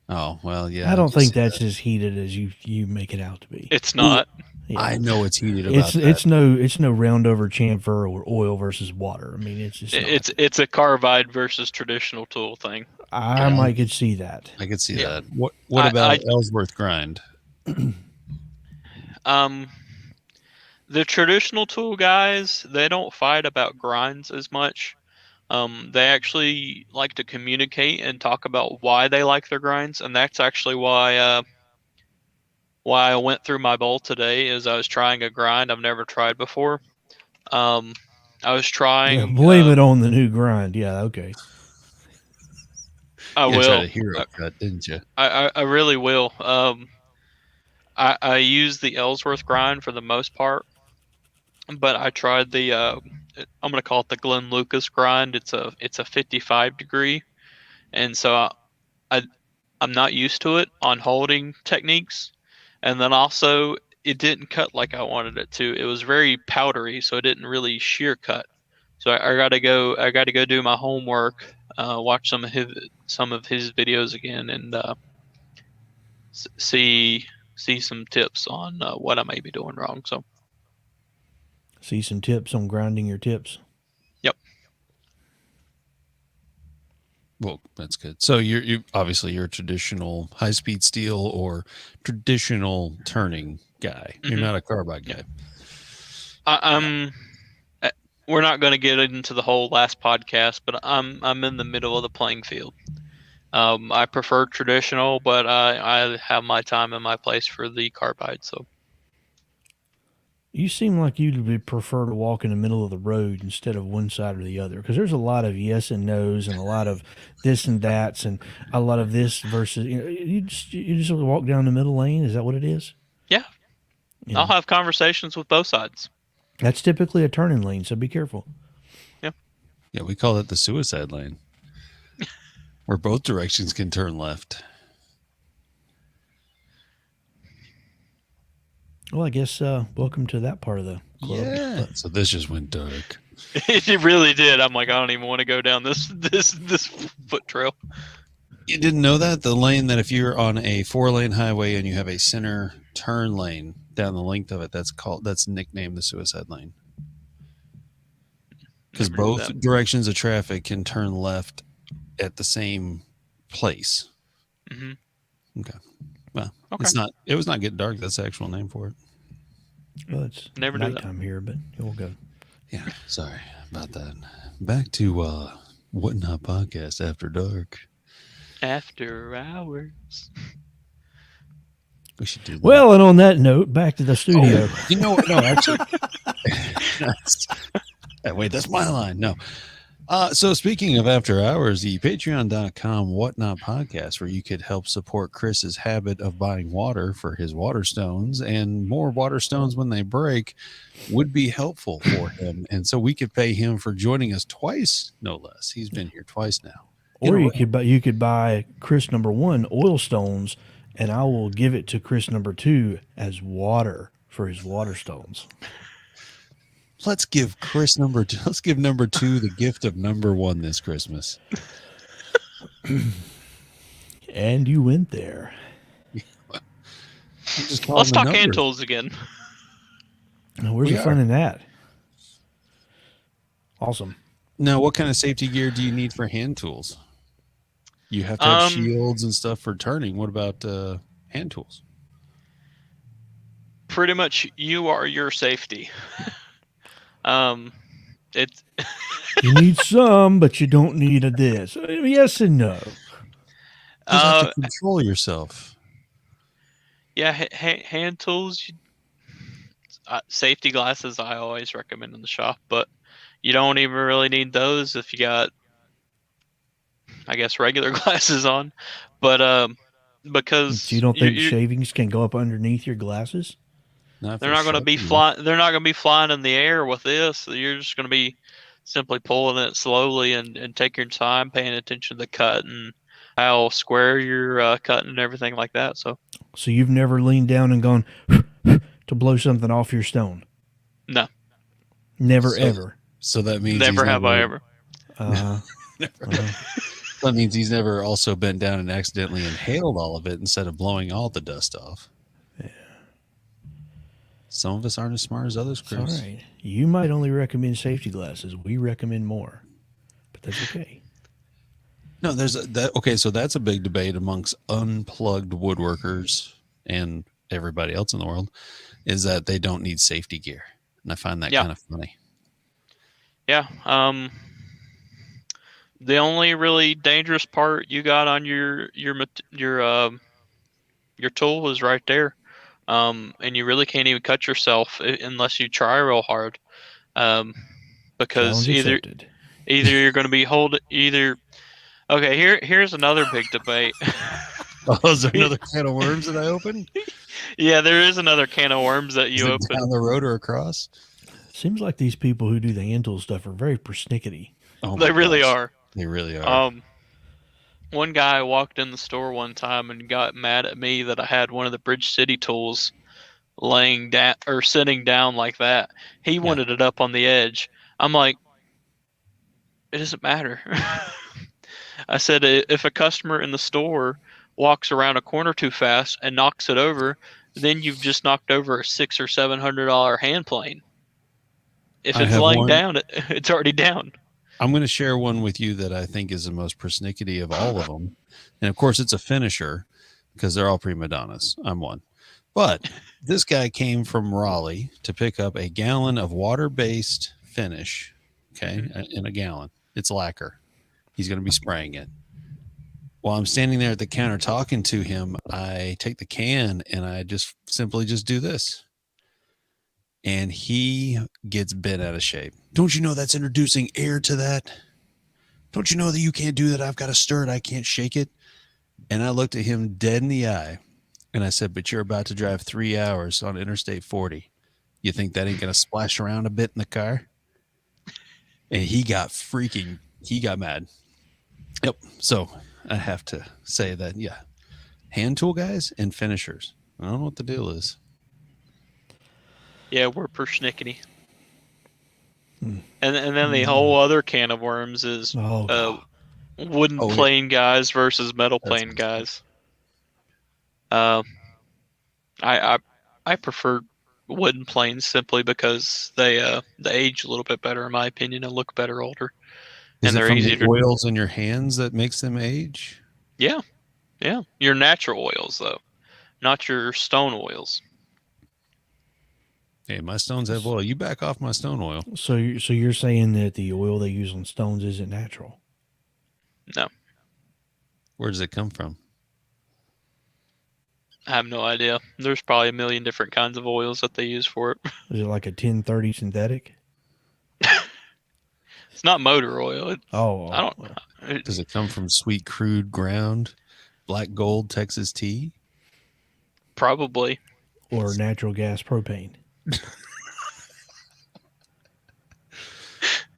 Oh well, yeah. I don't just think see that's that. as heated as you make it out to be. It's not. Yeah. I know it's heated about that. It's no round over chamfer or oil versus water. I mean, it's just not. It's a carbide versus traditional tool thing. I might could see that. I could see Yeah. that. What about Ellsworth grind? The traditional tool guys, they don't fight about grinds as much. They actually like to communicate and talk about why they like their grinds, and that's actually why I went through my bowl today. Is I was trying a grind I've never tried before. I was trying. Yeah, blame it on the new grind. Yeah, okay. I You will. tried a hero cut, didn't you? I really will. I use the Ellsworth grind for the most part, but I tried the I'm gonna call it the Glenn Lucas grind. It's a 55 degree, and so I'm not used to it on holding techniques, and then also it didn't cut like I wanted it to. It was very powdery, so it didn't really shear cut. So I gotta go do my homework, watch some of his videos again, and see some tips on what I may be doing wrong. So See some tips on grinding your tips. yep. Well, that's good. So you obviously you're a traditional high speed steel or traditional turning guy. You're Mhm. not a carbide guy. I'm. We're not going to get into the whole last podcast, but I'm in the middle of the playing field. I prefer traditional, but I have my time and my place for the carbide. So You seem like you'd prefer to walk in the middle of the road instead of one side or the other, because there's a lot of yes and no's and a lot of this and that's and a lot of this versus you just walk down the middle lane. Is that what it is? yeah, Yeah. I'll have conversations with both sides. That's typically a turning lane, so be careful. Yeah, we call it the suicide lane, where both directions can turn left. Well, I guess welcome to that part of the club. Yeah. So this just went dark. It really did. I'm like, I don't even want to go down this foot trail. You didn't know that? The lane that if you're on a 4-lane highway and you have a center turn lane down the length of it, that's nicknamed the suicide lane. Because Never knew both that. directions of traffic can turn left at the same place. hmm Okay. Well, Okay. it was not getting dark. That's the actual name for it. Well, it's Never knew that. nighttime here, but we'll go. Yeah. Sorry about that. Back to What Not Podcast After Dark. After hours. We should do that. Well, and on that note, back to the studio. Oh, you know what? No, actually. Wait, that's my line. No. So speaking of after hours, the patreon.com whatnot podcast, where you could help support Chris's habit of buying water for his water stones and more water stones when they break would be helpful for him. And so we could pay him for joining us twice, no less. He's been here twice now. Or you could buy Chris number 1 oil stones, and I will give it to Chris number 2 as water for his water stones. Let's give Chris number 2. Let's give number 2 the gift of number 1 this Christmas. And you went there. Just Let's talk hand tools again. Where's the fun in that? Awesome. Now, what kind of safety gear do you need for hand tools? You have to have shields and stuff for turning. What about hand tools? Pretty much, you are your safety. It's you need some, but you don't need a this. Yes and no. You have to control yourself. Yeah, hand tools. Safety glasses I always recommend in the shop, but you don't even really need those if you got, I guess, regular glasses on. But because so you don't think shavings can go up underneath your glasses? They're not going to be flying. They're not going to be flying in the air with this. You're just going to be simply pulling it slowly and take your time, paying attention to the cut and how square you're cutting and everything like that. So you've never leaned down and gone to blow something off your stone? No. Never ever. So that means never have I ever. That means he's never also bent down and accidentally inhaled all of it instead of blowing all the dust off. Yeah. Some of us aren't as smart as others, Chris. All right. You might only recommend safety glasses. We recommend more, but that's okay. No, okay, so that's a big debate amongst unplugged woodworkers and everybody else in the world, is that they don't need safety gear. And I find that kind of funny. Yeah. The only really dangerous part you got on your tool is right there. And you really can't even cut yourself unless you try real hard. Because either you're going to be okay, here's another big debate. Oh, is there another can of worms that I opened? Yeah, there is another can of worms that you open. Down the road or across? Seems like these people who do the hand tool stuff are very persnickety. Oh, they really are. They really are. One guy walked in the store one time and got mad at me that I had one of the Bridge City tools laying down or sitting down like that. He wanted it up on the edge. I'm like, it doesn't matter. I said, if a customer in the store walks around a corner too fast and knocks it over, then you've just knocked over a $600 or $700 hand plane. If it's laying down, it's already down. I'm going to share one with you that I think is the most persnickety of all of them. And of course, it's a finisher because they're all prima donnas. I'm one. But this guy came from Raleigh to pick up a gallon of water-based finish, in a gallon. It's lacquer. He's going to be spraying it. While I'm standing there at the counter talking to him, I take the can and I just simply do this. And he gets bent out of shape. Don't you know that's introducing air to that? Don't you know that you can't do that? I've got to stir it. I can't shake it. And I looked at him dead in the eye and I said, but you're about to drive 3 hours on Interstate 40. You think that ain't going to splash around a bit in the car? And he got mad. Yep. So I have to say that, hand tool guys and finishers. I don't know what the deal is. Yeah, we're persnickety. And then the whole other can of worms is wooden plane guys versus metal plane guys. I prefer wooden planes simply because they age a little bit better in my opinion and look better older. Is it from the oils in your hands that makes them age? Yeah. Your natural oils though, not your stone oils. Hey, my stones have oil. You back off my stone oil. So you're saying that the oil they use on stones isn't natural? No. Where does it come from? I have no idea. There's probably a million different kinds of oils that they use for it. Is it like a 1030 synthetic? It's not motor oil. I don't know. Does it come from sweet crude ground, black gold Texas tea? Probably. Or natural gas propane.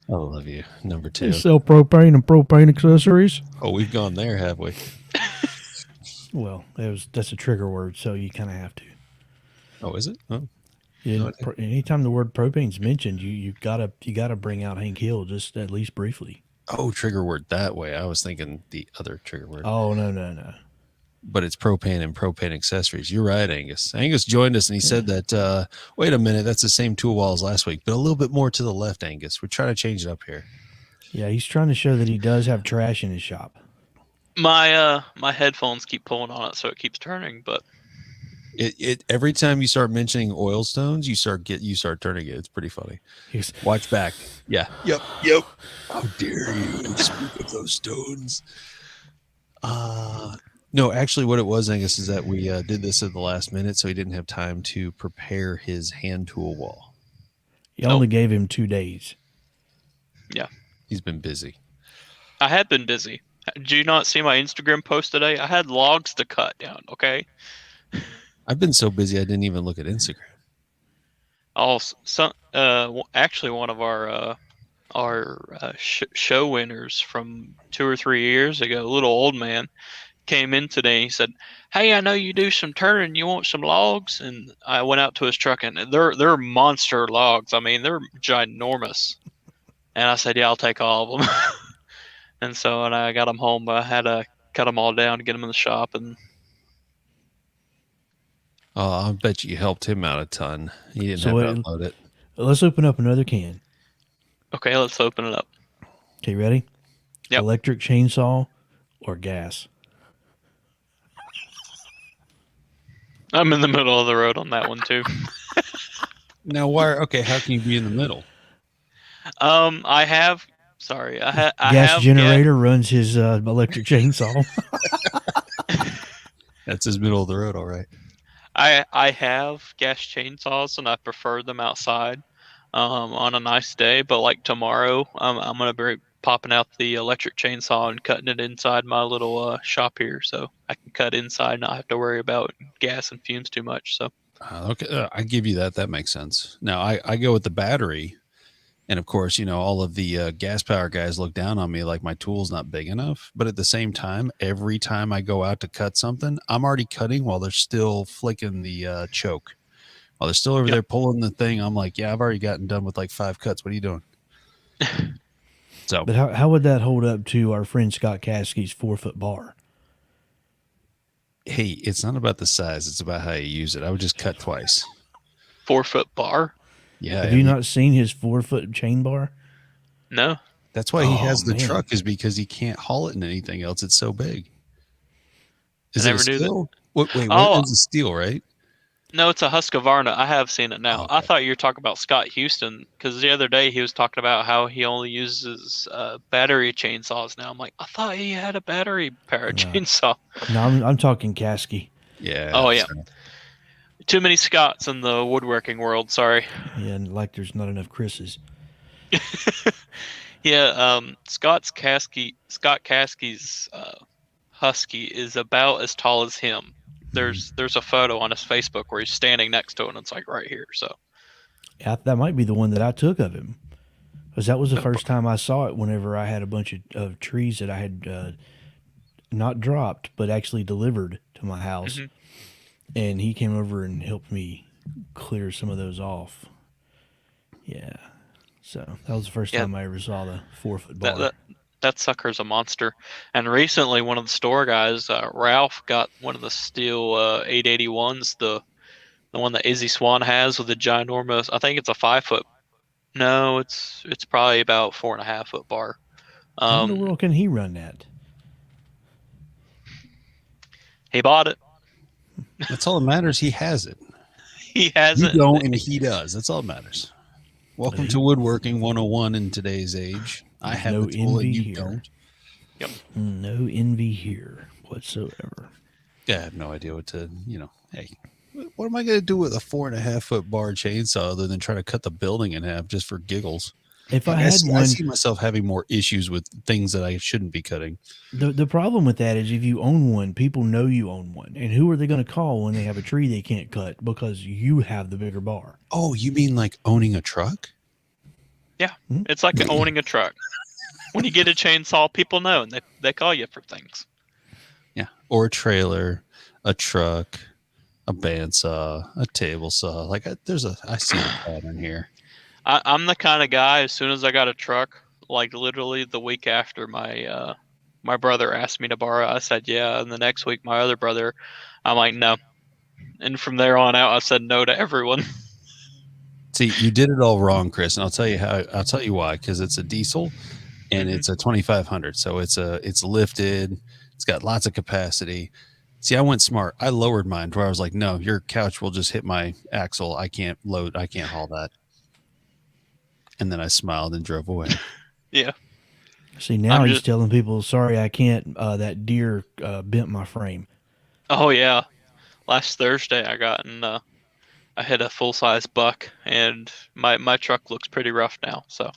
I love you. Number 2. They sell propane and propane accessories. Oh, we've gone there, have we? Well, that's a trigger word, so you kind of have to. Oh, is it? Oh. And anytime the word propane's mentioned, you gotta bring out Hank Hill just at least briefly. Oh, trigger word that way. I was thinking the other trigger word. Oh no. But it's propane and propane accessories. You're right, Angus. Angus joined us and he said that, wait a minute, that's the same tool wall as last week, but a little bit more to the left, Angus. We're trying to change it up here. Yeah, he's trying to show that he does have trash in his shop. My headphones keep pulling on it, so it keeps turning. But It every time you start mentioning oil stones, you start turning it. It's pretty funny. Watch back. Yeah. Yep. How dare you speak of those stones? No, actually, what it was, Angus, is that we did this at the last minute, so he didn't have time to prepare his hand tool wall. You only gave him 2 days. Yeah. He's been busy. I had been busy. Did you not see my Instagram post today? I had logs to cut down, okay? I've been so busy I didn't even look at Instagram. Actually, one of our show winners from 2 or 3 years ago, a little old man, came in today. He said, "Hey, I know you do some turning. You want some logs?" And I went out to his truck, and they're monster logs. I mean, they're ginormous. And I said, "Yeah, I'll take all of them." And I got them home, but I had to cut them all down to get them in the shop. And I bet you helped him out a ton. He didn't have to upload it. Let's open up another can. Okay, let's open it up. Okay, ready? Yep. Electric chainsaw or gas? I'm in the middle of the road on that one too. Now, how can you be in the middle? Gas generator runs his electric chainsaw. That's his middle of the road, all right. I have gas chainsaws, and I prefer them outside on a nice day. But like tomorrow, I'm gonna be popping out the electric chainsaw and cutting it inside my little shop here, so I can cut inside and not have to worry about gas and fumes too much. So okay, I give you that. That makes sense. Now I go with the battery, and of course, all of the gas power guys look down on me like my tool's not big enough. But at the same time, every time I go out to cut something, I'm already cutting while they're still flicking the choke. While they're still over there pulling the thing, I'm like, yeah, I've already gotten done with like 5 cuts. What are you doing? So, but how would that hold up to our friend Scott Caskey's 4-foot bar? Hey, it's not about the size; it's about how you use it. I would just cut twice. 4-foot bar? Yeah. Have you not seen his 4-foot chain bar? No. That's why he has the truck, is because he can't haul it in anything else. It's so big. Is it a steel? Wait, it's a steel, right? No, it's a Husqvarna. I have seen it now. Okay. I thought you were talking about Scott Houston, because the other day he was talking about how he only uses battery chainsaws now. I'm like, I thought he had a battery powered chainsaw. No, I'm talking Caskey. Yeah. Oh, yeah. Too many Scotts in the woodworking world. Sorry. Yeah, and like there's not enough Chris's. Yeah, Scott Caskey's Husky is about as tall as him. There's a photo on his Facebook where he's standing next to it, and it's like right here. So yeah, that might be the one that I took of him, because that was the first time I saw it. Whenever I had a bunch of trees that I had not dropped, but actually delivered to my house, and he came over and helped me clear some of those off. Yeah, so that was the first time I ever saw the 4-foot bar. That sucker's a monster. And recently, one of the store guys, Ralph, got one of the steel 881s, the one that Izzy Swan has with the ginormous. I think it's a 5-foot. No, it's probably about 4.5-foot bar. How in the world can he run that? He bought it. That's all that matters. He has it. He has it. You don't, and he does. That's all that matters. Welcome to Woodworking 101 in today's age. I have no the tool and you here. don't. Yep. No envy here whatsoever. Yeah, I have no idea what to, hey, what am I going to do with a 4.5-foot bar chainsaw other than try to cut the building in half just for giggles? If I see myself having more issues with things that I shouldn't be cutting. The problem with that is if you own one, people know you own one. And who are they going to call when they have a tree they can't cut because you have the bigger bar? Oh, you mean like owning a truck? Yeah, it's like owning a truck. When you get a chainsaw, people know, and they call you for things. Yeah, or a trailer, a truck, a bandsaw, a table saw. Like I see the pattern here. I'm the kind of guy. As soon as I got a truck, like literally the week after my brother asked me to borrow, I said yeah. And the next week, my other brother, I'm like no. And from there on out, I said no to everyone. See, you did it all wrong, Chris, and I'll tell you how. I'll tell you why. Because it's a diesel, and it's a 2500, so it's lifted. It's got lots of capacity. See, I went smart. I lowered mine to where I was like, no, your couch will just hit my axle. I can't haul that. And then I smiled and drove away. Yeah. See, now he's telling people, sorry, I can't. That deer bent my frame. Oh, yeah. Last Thursday, I hit a full-size buck, and my truck looks pretty rough now. So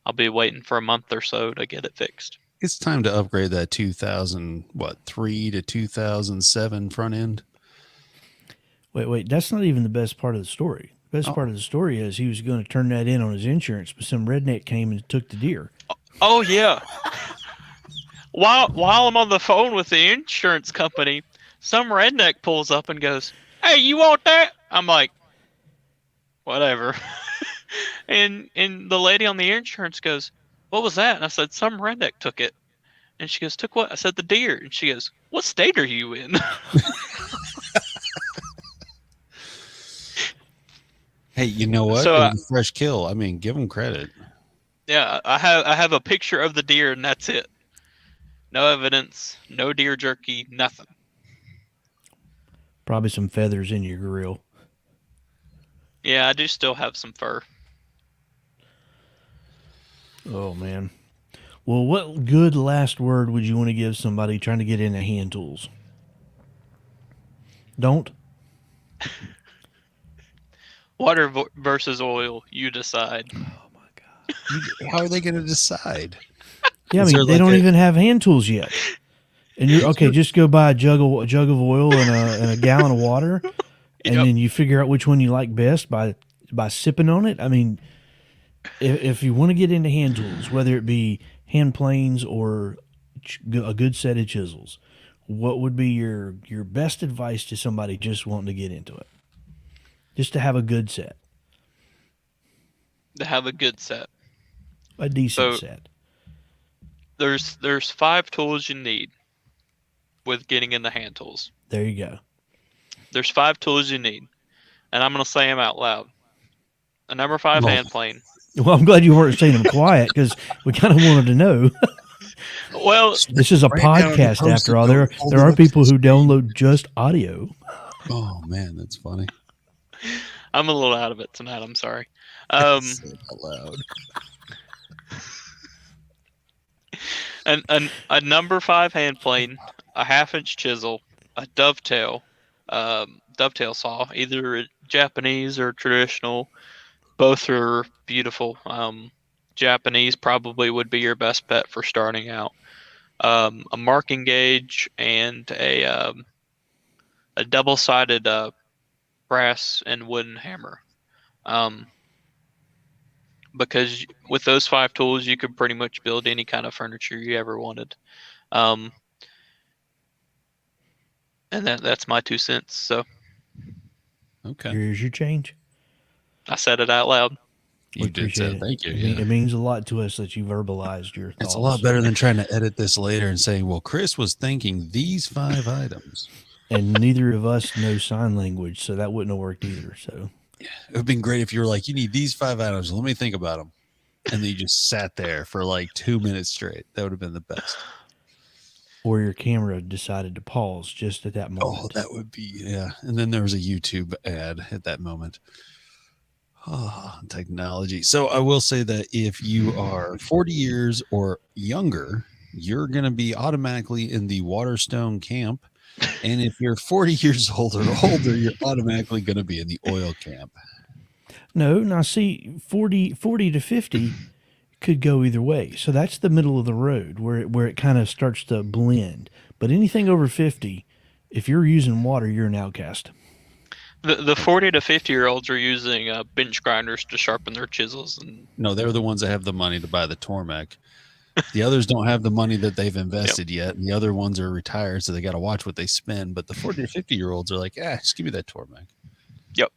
I'll be waiting for a month or so to get it fixed. It's time to upgrade that 2003 to 2007 front end. Wait, that's not even the best part of the story. The best part of the story is he was going to turn that in on his insurance, but some redneck came and took the deer. Oh yeah. While I'm on the phone with the insurance company, some redneck pulls up and goes, "Hey, you want that?" I'm like, "Whatever." and the lady on the insurance goes, "What was that?" And I said, "Some redneck took it." And she goes, "Took what?" I said, "The deer." And she goes, "What state are you in?" Hey, you know what? So, it was a fresh kill. I mean, give them credit. Yeah, I have a picture of the deer, and that's it. No evidence, no deer jerky, nothing. Probably some feathers in your grill. Yeah, I do still have some fur. Oh, man. Well, what good last word would you want to give somebody trying to get into hand tools? Don't? Water versus oil, you decide. Oh, my God. How are they going to decide? Yeah, I mean, they don't even have hand tools yet. And you're okay. Just go buy a jug of oil and a gallon of water, and then you figure out which one you like best by sipping on it. I mean, if you want to get into hand tools, whether it be hand planes or a good set of chisels, what would be your best advice to somebody just wanting to get into it? Just to have a good set. To have a good set. A decent set. There's 5 tools you need with getting into hand tools. There you go. There's 5 tools you need, and I'm going to say them out loud. A number 5 hand plane. Well, I'm glad you weren't saying them quiet because we kind of wanted to know. Well, this is a podcast after all. There are people who download just audio. Oh man, that's funny. I'm a little out of it tonight. I'm sorry. Say it out loud. A number 5 hand plane, a 1/2-inch chisel, a dovetail saw, either Japanese or traditional. Both are beautiful. Japanese probably would be your best bet for starting out. A marking gauge and a double-sided brass and wooden hammer. Because with those 5 tools, you could pretty much build any kind of furniture you ever wanted. And that's my 2 cents. So, okay, here's your change. I said it out loud. You did say thank you. Yeah. It means a lot to us that you verbalized your thoughts. It's a lot better than trying to edit this later and saying, well, Chris was thinking these 5 items. And neither of us know sign language, so that wouldn't have worked either. So yeah, it would have been great if you were like, you need these 5 items. Let me think about them. And then you just sat there for like 2 minutes straight. That would have been the best. Or your camera decided to pause just at that moment. Oh, that would be, yeah. And then there was a YouTube ad at that moment. Oh, technology. So I will say that if you are 40 years or younger, you're going to be automatically in the Waterstone camp. And if you're 40 years old or older, you're automatically going to be in the oil camp. No, now see, 40 to 50 could go either way. So that's the middle of the road where it kind of starts to blend. But anything over 50, if you're using water, you're an outcast. The 40 to 50-year-olds are using bench grinders to sharpen their chisels. And no, they're the ones that have the money to buy the Tormek. The others don't have the money that they've invested yet, and the other ones are retired, so they got to watch what they spend. But the 40 to 50-year-olds are like, just give me that Tormek. Yep.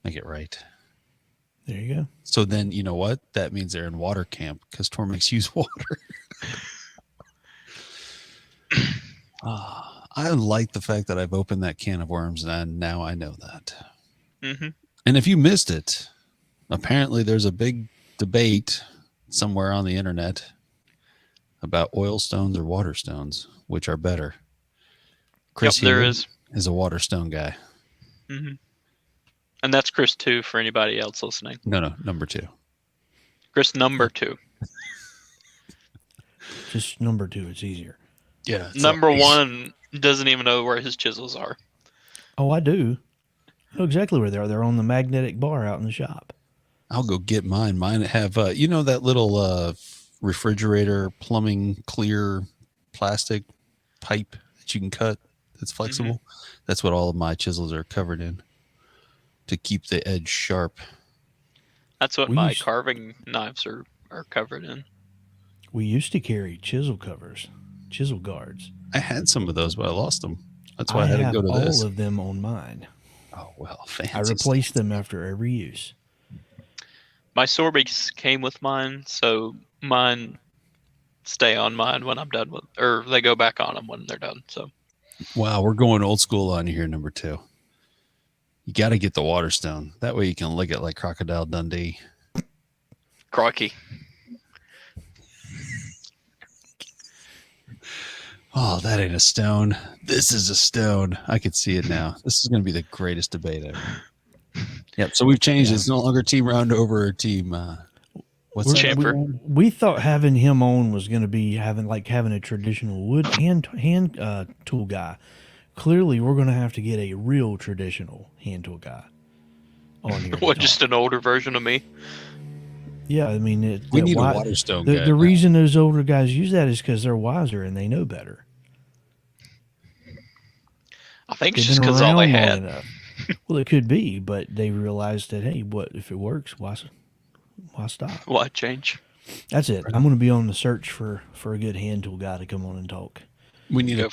Make it right. There you go. So then, you know what? That means they're in water camp because Tormeks use water. I like the fact that I've opened that can of worms, and now I know that. Mm-hmm. And if you missed it, apparently there's a big debate somewhere on the internet about oil stones or water stones, which are better. Chris there is a water stone guy. Mm-hmm. And that's Chris 2 for anybody else listening. No, number 2. Chris number 2. Just number 2. It's easier. Yeah. Number 1 doesn't even know where his chisels are. Oh, I do. I know exactly where they are. They're on the magnetic bar out in the shop. I'll go get mine. Mine have, that little refrigerator plumbing clear plastic pipe that you can cut that's flexible. Mm-hmm. That's what all of my chisels are covered in to keep the edge sharp. That's what my carving knives are covered in. We used to carry chisel covers, chisel guards. I had some of those, but I lost them. That's why I had to go to this. All of them on mine. Oh, well, fancy. I replaced them after every use. My Sorbies came with mine, so mine stay on mine when I'm done with, or they go back on them when they're done. So, wow, we're going old school on you here, number 2. You got to get the water stone. That way you can lick it like Crocodile Dundee. Crocky. Oh, that ain't a stone. This is a stone. I could see it now. This is going to be the greatest debate ever. Yep. So we've changed. It's no longer Team Roundover or Team. What's that? Champer. We thought having him on was going to be having a traditional wood hand tool guy. Clearly, we're going to have to get a real traditional hand tool guy on here. What? Just an older version of me? Yeah, I mean, we need a water stone guy. The reason those older guys use that is because they're wiser and they know better. I think it's just because all they had. Well, it could be, but they realized that, hey, what if it works? Why stop? Why change? That's it. I'm going to be on the search for a good hand tool guy to come on and talk. We need a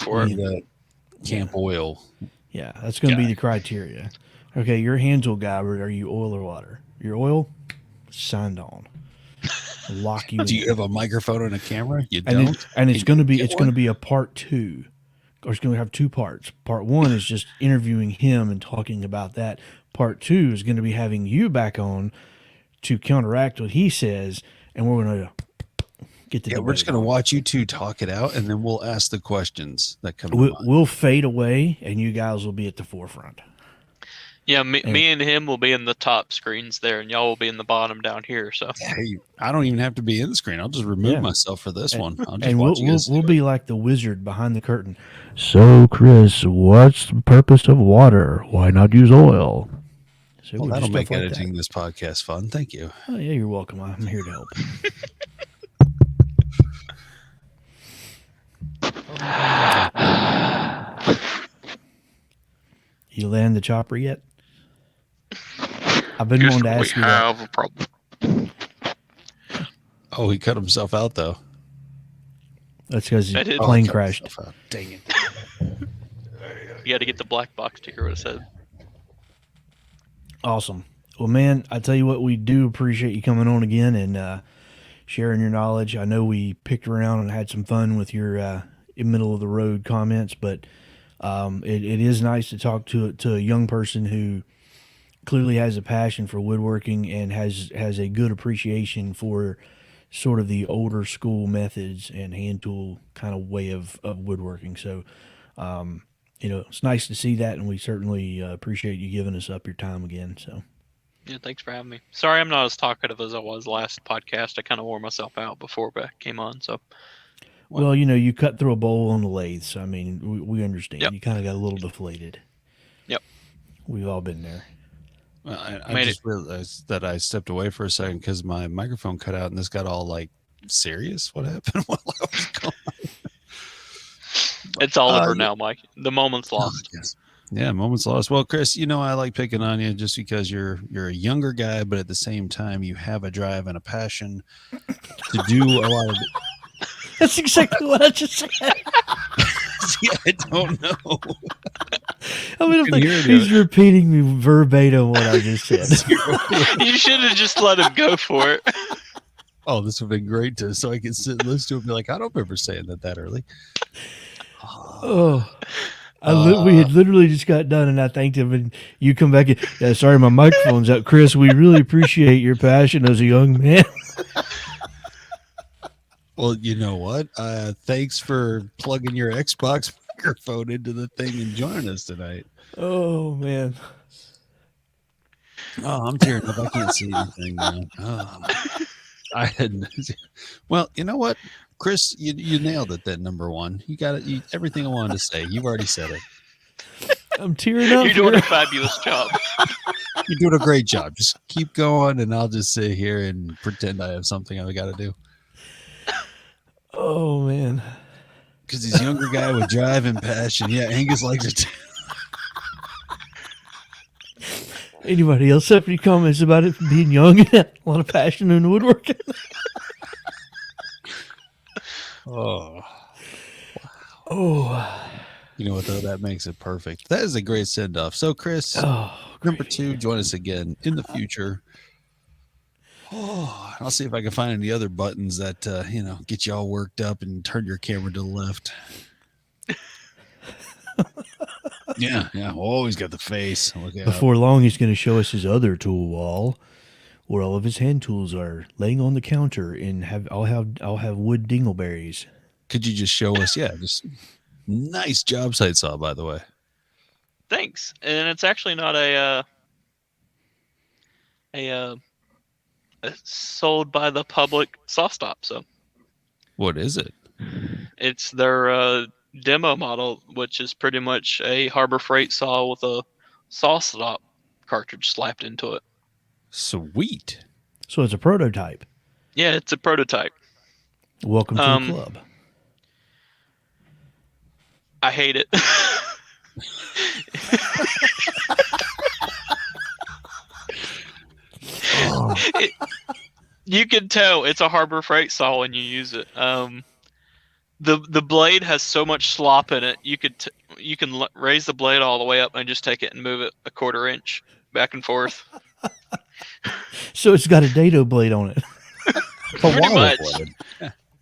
camp oil. Yeah, that's going to be the criteria. Okay, you're a hand tool guy. Are you oil or water? You're oil. Signed on. Lock you. Do you have a microphone and a camera? You and don't. It's going to be a part 2, or it's going to have 2 parts. Part 1 is just interviewing him and talking about that. Part 2 is going to be having you back on to counteract what he says, and we're going to get the. We're just going to watch you two talk it out, and then we'll ask the questions that come. We'll fade away, and you guys will be at the forefront. Yeah, me and him will be in the top screens there, and y'all will be in the bottom down here. So hey, I don't even have to be in the screen. I'll just remove myself for this one. I'll just watch we'll be like the wizard behind the curtain. So, Chris, what's the purpose of water? Why not use oil? So well, that'll make editing this podcast fun. Thank you. Oh, yeah, you're welcome. I'm here to help. You land the chopper yet? I've been wanting to ask you that. We have a problem. Oh, he cut himself out, though. That's because his plane crashed. Dang it. You got to get the black box to hear what it said. Awesome. Well, man, I tell you what, we do appreciate you coming on again and sharing your knowledge. I know we picked around and had some fun with your middle-of-the-road comments, but it is nice to talk to a young person who clearly has a passion for woodworking and has a good appreciation for sort of the older school methods and hand tool kind of way of woodworking. So, it's nice to see that, and we certainly appreciate you giving us up your time again. So, yeah, thanks for having me. Sorry I'm not as talkative as I was last podcast. I kind of wore myself out before I came on. So, well, you cut through a bowl on the lathe, so I mean, we understand. Yep. You kind of got a little deflated. Yep. We've all been there. Well, I just realized that I stepped away for a second because my microphone cut out, and this got all serious. What happened while I was gone? It's all over now, Mike. The moment's lost. Yes. Yeah, moment's lost. Well, Chris, I like picking on you just because you're a younger guy, but at the same time, you have a drive and a passion to do a lot of That's exactly what I just said. Yeah, I don't know. I mean, can hear it. he's repeating me verbatim what I just said. You should have just let him go for it. Oh, this would have been great so I could sit and listen to it and be like, I don't remember saying that early. Oh, we had literally just got done, and I thanked him, and you come back and, yeah, sorry, my microphone's out. Chris, we really appreciate your passion as a young man. Well, you know what? Thanks for plugging your Xbox microphone into the thing and joining us tonight. Oh, man. Oh, I'm tearing up. I can't see anything now. Oh, I hadn't. Well, you know what, Chris, you nailed it. That number one, you got it. Everything I wanted to say, you've already said it. I'm tearing up. You're doing a fabulous job. You're doing a great job. Just keep going, and I'll just sit here and pretend I have something I got to do. Oh, man. Because he's a younger guy with drive and passion. Yeah, Angus likes it too. Anybody else have any comments about it being young and a lot of passion in woodworking? Oh. Oh. You know what, though? That makes it perfect. That is a great send-off. So, Chris, number 2, join us again in the future. Oh, I'll see if I can find any other buttons that, get you all worked up and turn your camera to the left. Yeah. Always got the face. Before long, he's going to show us his other tool wall, where all of his hand tools are laying on the counter, and I'll have wood dingleberries. Could you just show us? Yeah, just nice job site saw, by the way. Thanks. And it's actually not a sold by the public saw stop. So What is it? it's their demo model, which is pretty much a Harbor Freight saw with a saw stop cartridge slapped into it. Sweet. So it's a prototype. Yeah, it's a prototype. Welcome to the club. I hate it. You can tell it's a Harbor Freight saw when you use it. The blade has so much slop in it. You can raise the blade all the way up and just take it and move it a 1/4 inch back and forth. So it's got a dado blade on it. Pretty much. Blade.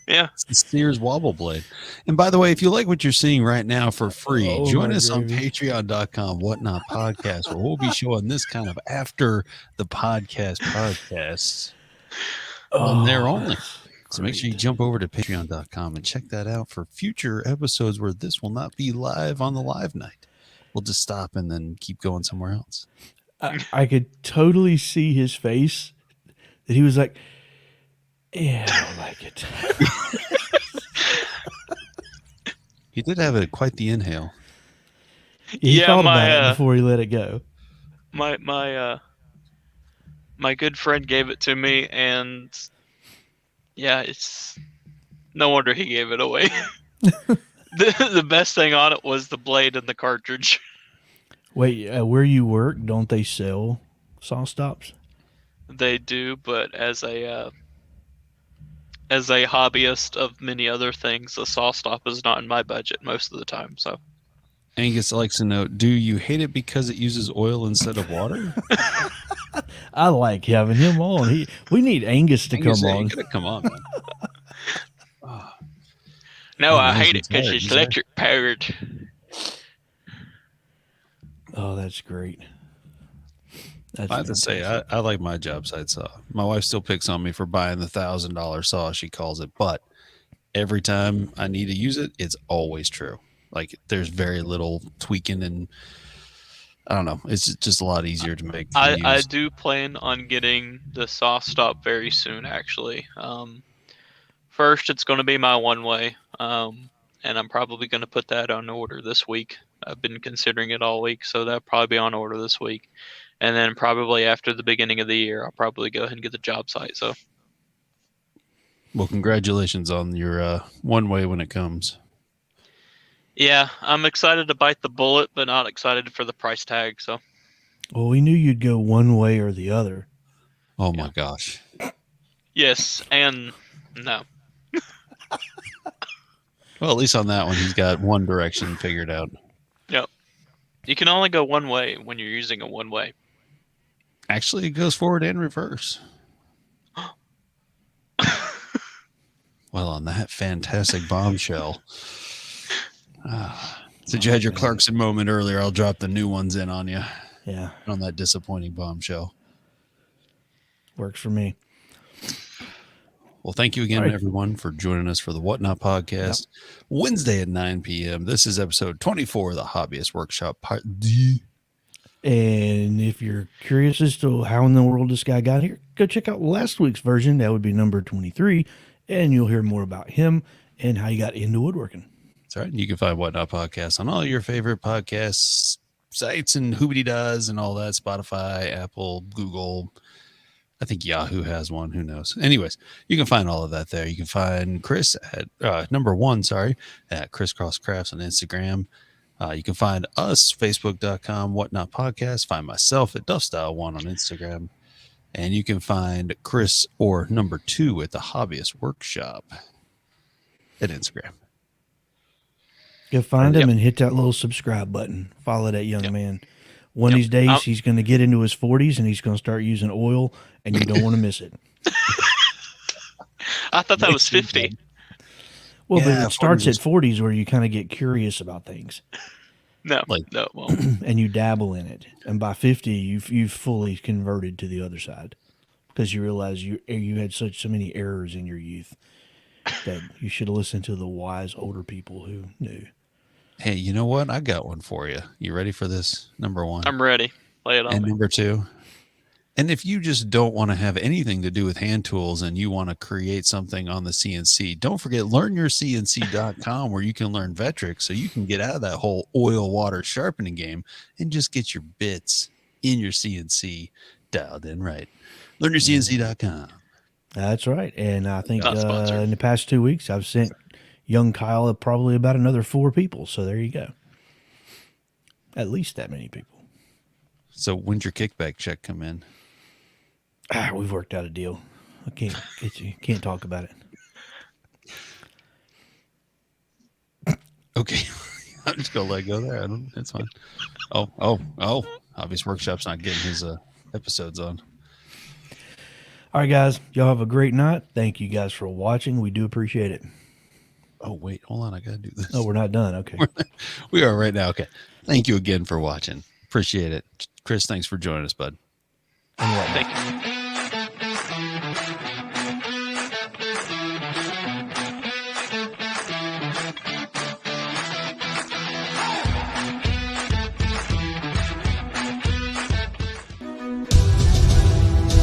Yeah. It's the Sears wobble blade. And by the way, if you like what you're seeing right now for free, join us on patreon.com, Whatnot Podcast, where we'll be showing this kind of after the podcasts on there only. So make sure you jump over to patreon.com and check that out for future episodes where this will not be live on the live night. We'll just stop and then keep going somewhere else. I could totally see his face that he was like, yeah, I don't like it. He did have quite the inhale. He thought about it before he let it go. My good friend gave it to me, and yeah, it's no wonder he gave it away. The best thing on it was the blade and the cartridge. Wait, where you work, don't they sell saw stops? They do, but as a hobbyist of many other things, a saw stop is not in my budget most of the time. So Angus likes to know, do you hate it because it uses oil instead of water? I like having him on. We need Angus to come on. You gotta come on, man. No, I hate it because it's electric powered. Oh, that's great. I have to say, I like my job site saw. My wife still picks on me for buying the $1,000 saw, she calls it, but every time I need to use it, it's always true. Like, there's very little tweaking, and I don't know. It's just a lot easier to make. I do plan on getting the saw stop very soon, actually. First, it's going to be my one way, and I'm probably going to put that on order this week. I've been considering it all week, so that'll probably be on order this week. And then probably after the beginning of the year, I'll probably go ahead and get the job site. So, well, congratulations on your one way when it comes. Yeah, I'm excited to bite the bullet, but not excited for the price tag. So, well, we knew you'd go one way or the other. Oh my gosh. Yes, and no. Well, at least on that one, he's got one direction figured out. Yep. You can only go one way when you're using a one-way. Actually, it goes forward and reverse. Well, on that fantastic bombshell. Since you had your Clarkson moment earlier, I'll drop the new ones in on you. Yeah. On that disappointing bombshell. Works for me. Well, thank you again, everyone, for joining us for the Whatnot podcast. Yep. Wednesday at 9 p.m. This is episode 24 of the Hobbyist Workshop Part D. And if you're curious as to how in the world this guy got here, go check out last week's version. That would be number 23. And you'll hear more about him and how he got into woodworking. That's right. You can find Whatnot Podcast on all your favorite podcast sites and Hoobity Does and all that. Spotify, Apple, Google. I think Yahoo has one. Who knows? Anyways, you can find all of that there. You can find Chris at number 1, at Crisscross Crafts on Instagram. You can find us, Facebook.com, Whatnot Podcast. Find myself at DuffStyle1 on Instagram. And you can find Chris or number 2 at the Hobbyist Workshop at Instagram. Go find him and hit that little subscribe button. Follow that young man. One of these days, he's going to get into his 40s and he's going to start using oil, and you don't want to miss it. I thought that was 50. Well, but it starts at 40s where you kind of get curious about things. No. And you dabble in it. And by 50, you've fully converted to the other side because you realize you had so many errors in your youth that you should have listened to the wise older people who knew. Hey, you know what? I got one for you. You ready for this? Number 1. I'm ready. Lay it on and me. Number 2. And if you just don't want to have anything to do with hand tools and you want to create something on the CNC, don't forget learnyourcnc.com where you can learn Vectric so you can get out of that whole oil water sharpening game and just get your bits in your CNC dialed in right. Learnyourcnc.com. That's right. And I think in the past 2 weeks, I've sent young Kyle probably about another 4 people. So there you go. At least that many people. So when's your kickback check come in? We've worked out a deal. I can't get you. Can't talk about it. Okay. I'm just going to let go there. It's fine. Oh. Hobbyist Workshop's not getting his episodes on. All right, guys. Y'all have a great night. Thank you guys for watching. We do appreciate it. Oh, wait. Hold on. I got to do this. Oh, we're not done. Okay. We are right now. Okay. Thank you again for watching. Appreciate it. Chris, thanks for joining us, bud. Thank you.